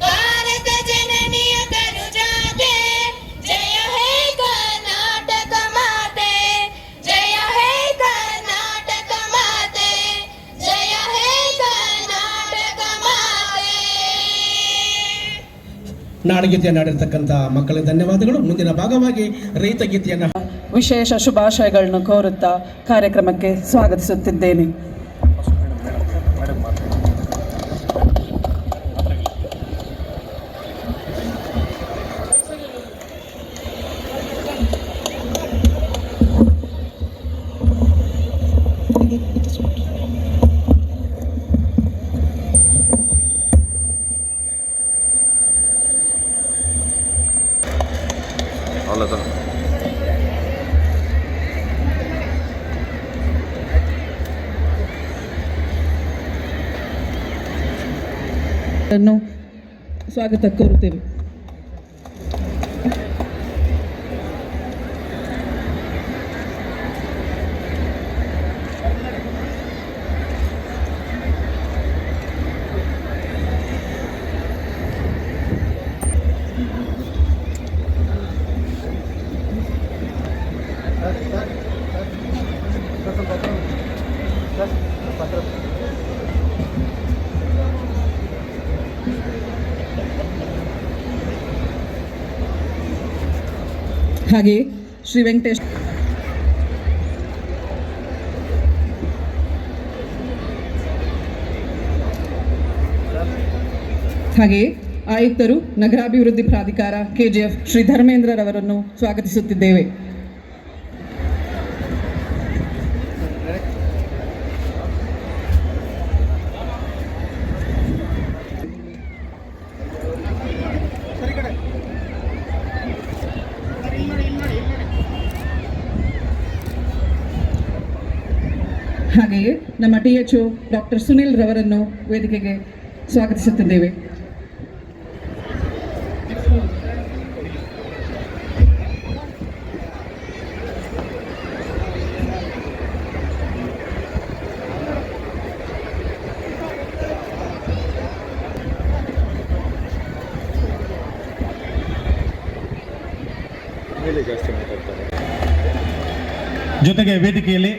ಭಾರತ ಜನನಿಯ ತನುಜಾತೆ, ಜಯ ಹೇ ಕರ್ನಾಟಕ ಮಾತೆ, ಜಯ ಹೇ ಕರ್ನಾಟಕ ಮಾತೆ, ಜಯ ಹೇ ಕರ್ನಾಟಕ ಮಾತೆ. ನಾಡಗೀತೆಯನ್ನು ಹಾಡಿರ್ತಕ್ಕಂಥ ಮಕ್ಕಳಿಗೆ ಧನ್ಯವಾದಗಳು. ಮುಂದಿನ ಭಾಗವಾಗಿ ರೈತ ಗೀತೆಯನ್ನು ವಿಶೇಷ ಶುಭಾಶಯಗಳನ್ನು ಕೋರುತ್ತಾ ಕಾರ್ಯಕ್ರಮಕ್ಕೆ ಸ್ವಾಗತಿಸುತ್ತಿದ್ದೇನೆ. ಅನ್ನು ಸ್ವಾಗತ ಕೋರುತ್ತೇವೆ. ಹಾಗೆ ಶ್ರೀ ವೆಂಕಟೇಶ್ ಹಾಗೆ ಆಯುಕ್ತರು ನಗರಾಭಿವೃದ್ಧಿ ಪ್ರಾಧಿಕಾರ KGF ಶ್ರೀ ಧರ್ಮೇಂದ್ರರವರನ್ನು ಸ್ವಾಗತಿಸುತ್ತಿದ್ದೇವೆ. ಹಾಗೆಯೇ ನಮ್ಮ THO ಡಾಕ್ಟರ್ ಸುನಿಲ್ ರವರನ್ನು ವೇದಿಕೆಗೆ ಸ್ವಾಗತಿಸುತ್ತಿದ್ದೇವೆ. ಜೊತೆಗೆ ವೇದಿಕೆಯಲ್ಲಿ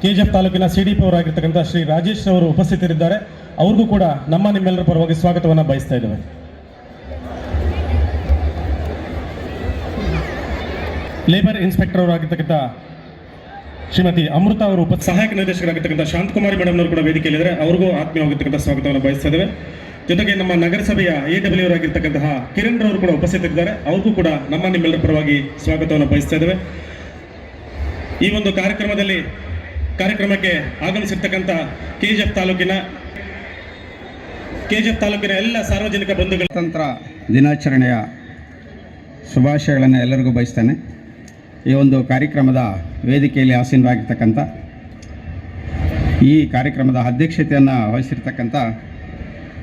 KGF ತಾಲೂಕಿನ CDP ಅವರಾಗಿರ್ತಕ್ಕಂಥ ಶ್ರೀ ರಾಜೇಶ್ ಅವರು ಉಪಸ್ಥಿತರಿದ್ದಾರೆ. ಅವ್ರಿಗೂ ಕೂಡ ನಿಮ್ಮೆಲ್ಲರ ಪರವಾಗಿ ಸ್ವಾಗತವನ್ನು ಬಯಸ್ತಾ ಇದ್ದೇವೆ. ಲೇಬರ್ ಇನ್ಸ್ಪೆಕ್ಟರ್ ಅವರಾಗಿರ್ತಕ್ಕಂಥ ಶ್ರೀಮತಿ ಅಮೃತ ಅವರು ಸಹಾಯಕ ನಿರ್ದೇಶಕರಾಗಿರ್ತಕ್ಕಂಥ ಶಾಂತಕುಮಾರಿ ಮೇಡಮ್ ಅವರು ಕೂಡ ವೇದಿಕೆಯಲ್ಲಿದ್ದಾರೆ. ಅವ್ರಿಗೂ ಆತ್ಮೀಯವಾಗಿರ್ತಕ್ಕಂಥ ಸ್ವಾಗತವನ್ನು ಬಯಸ್ತಾ ಇದ್ದೇವೆ. ಜೊತೆಗೆ ನಮ್ಮ ನಗರಸಭೆಯ AW ಅವರಾಗಿರ್ತಕ್ಕಂತಹ ಕಿರಣ್ ಅವರು ಕೂಡ ಉಪಸ್ಥಿತರಿದ್ದಾರೆ. ಅವ್ರಿಗೂ ಕೂಡ ನಿಮ್ಮೆಲ್ಲರ ಪರವಾಗಿ ಸ್ವಾಗತವನ್ನು ಬಯಸ್ತಾ ಇದ್ದೇವೆ. ಈ ಒಂದು ಕಾರ್ಯಕ್ರಮಕ್ಕೆ ಆಗಮಿಸಿರ್ತಕ್ಕಂಥ KGF ತಾಲೂಕಿನ ಎಲ್ಲ ಸಾರ್ವಜನಿಕ ಬಂಧುಗಳು ಸ್ವಾತಂತ್ರ್ಯ ದಿನಾಚರಣೆಯ ಶುಭಾಶಯಗಳನ್ನು ಎಲ್ಲರಿಗೂ ಬಯಸ್ತೇನೆ. ಈ ಒಂದು ಕಾರ್ಯಕ್ರಮದ ವೇದಿಕೆಯಲ್ಲಿ ಆಸೀನರಾಗಿರ್ತಕ್ಕಂಥ ಈ ಕಾರ್ಯಕ್ರಮದ ಅಧ್ಯಕ್ಷತೆಯನ್ನು ವಹಿಸಿರ್ತಕ್ಕಂಥ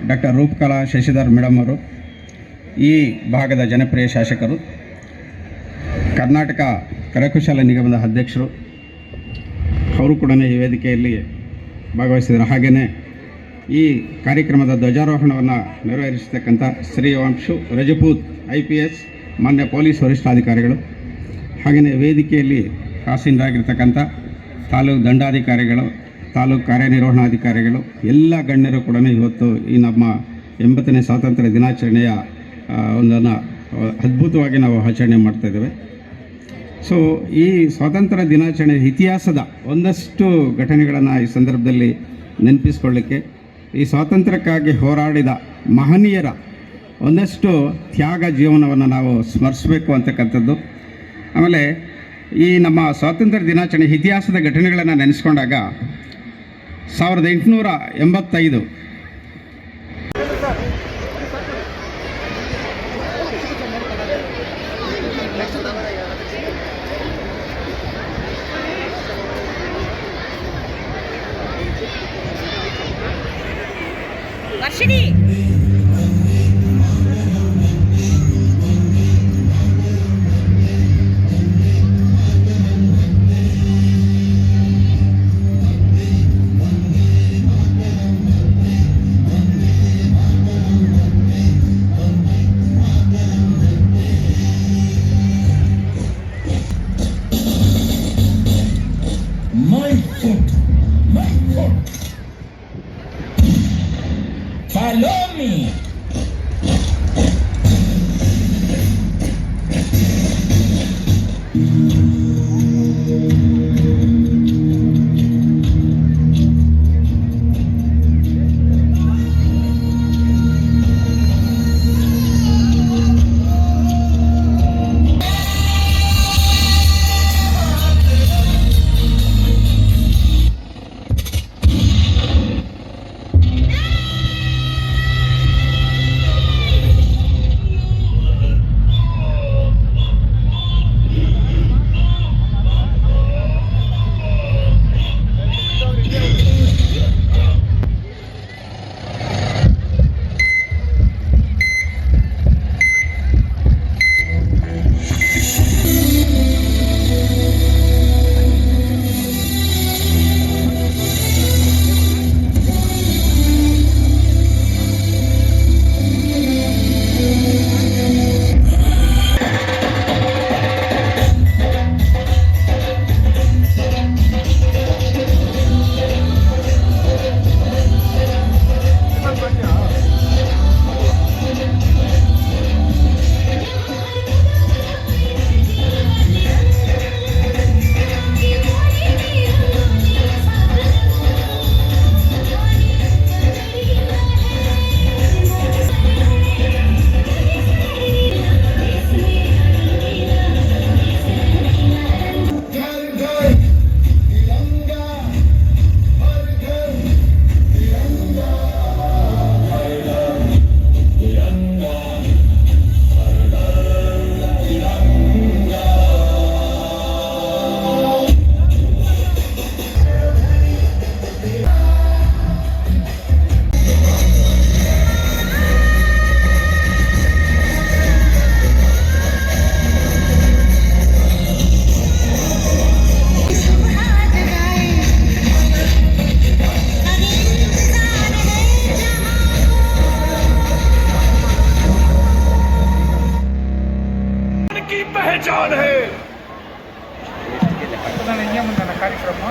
ಡಾಕ್ಟರ್ ರೂಪಕಲಾ ಶಶಿಧರ್ ಮೇಡಮ್ ಅವರು, ಈ ಭಾಗದ ಜನಪ್ರಿಯ ಶಾಸಕರು, ಕರ್ನಾಟಕ ಕರಕುಶಲ ನಿಗಮದ ಅಧ್ಯಕ್ಷರು, ಅವರು ಕೂಡ ಈ ವೇದಿಕೆಯಲ್ಲಿ ಭಾಗವಹಿಸಿದರು. ಹಾಗೆಯೇ ಈ ಕಾರ್ಯಕ್ರಮದ ಧ್ವಜಾರೋಹಣವನ್ನು ನೆರವೇರಿಸತಕ್ಕಂಥ ಶ್ರೀ ವಂಶು ರಜಪೂತ್ IPS ಮಾನ್ಯ ಪೊಲೀಸ್ ವರಿಷ್ಠಾಧಿಕಾರಿಗಳು, ಹಾಗೆಯೇ ವೇದಿಕೆಯಲ್ಲಿ ಆಸೀನರಾಗಿರ್ತಕ್ಕಂಥ ತಾಲೂಕು ದಂಡಾಧಿಕಾರಿಗಳು, ತಾಲೂಕು ಕಾರ್ಯನಿರ್ವಹಣಾಧಿಕಾರಿಗಳು, ಎಲ್ಲ ಗಣ್ಯರು ಕೂಡ ಇವತ್ತು ಈ ನಮ್ಮ 80ನೇ ಸ್ವಾತಂತ್ರ್ಯ ದಿನಾಚರಣೆಯ ಒಂದನ್ನು ಅದ್ಭುತವಾಗಿ ನಾವು ಆಚರಣೆ ಮಾಡ್ತಾಯಿದ್ದೇವೆ. ಸೊ ಈ ಸ್ವಾತಂತ್ರ್ಯ ದಿನಾಚರಣೆ ಇತಿಹಾಸದ ಒಂದಷ್ಟು ಘಟನೆಗಳನ್ನು ಈ ಸಂದರ್ಭದಲ್ಲಿ ನೆನಪಿಸ್ಕೊಳ್ಳಿಕ್ಕೆ, ಈ ಸ್ವಾತಂತ್ರ್ಯಕ್ಕಾಗಿ ಹೋರಾಡಿದ ಮಹನೀಯರ ಒಂದಷ್ಟು ತ್ಯಾಗ ಜೀವನವನ್ನು ನಾವು ಸ್ಮರಿಸಬೇಕು ಅಂತಕ್ಕಂಥದ್ದು. ಆಮೇಲೆ ಈ ನಮ್ಮ ಸ್ವಾತಂತ್ರ್ಯ ದಿನಾಚರಣೆ ಇತಿಹಾಸದ ಘಟನೆಗಳನ್ನು ನೆನೆಸ್ಕೊಂಡಾಗ 1885 ವರ್ಷಿಣಿ Follow me. ಕಾರ್ಯಕ್ರಮ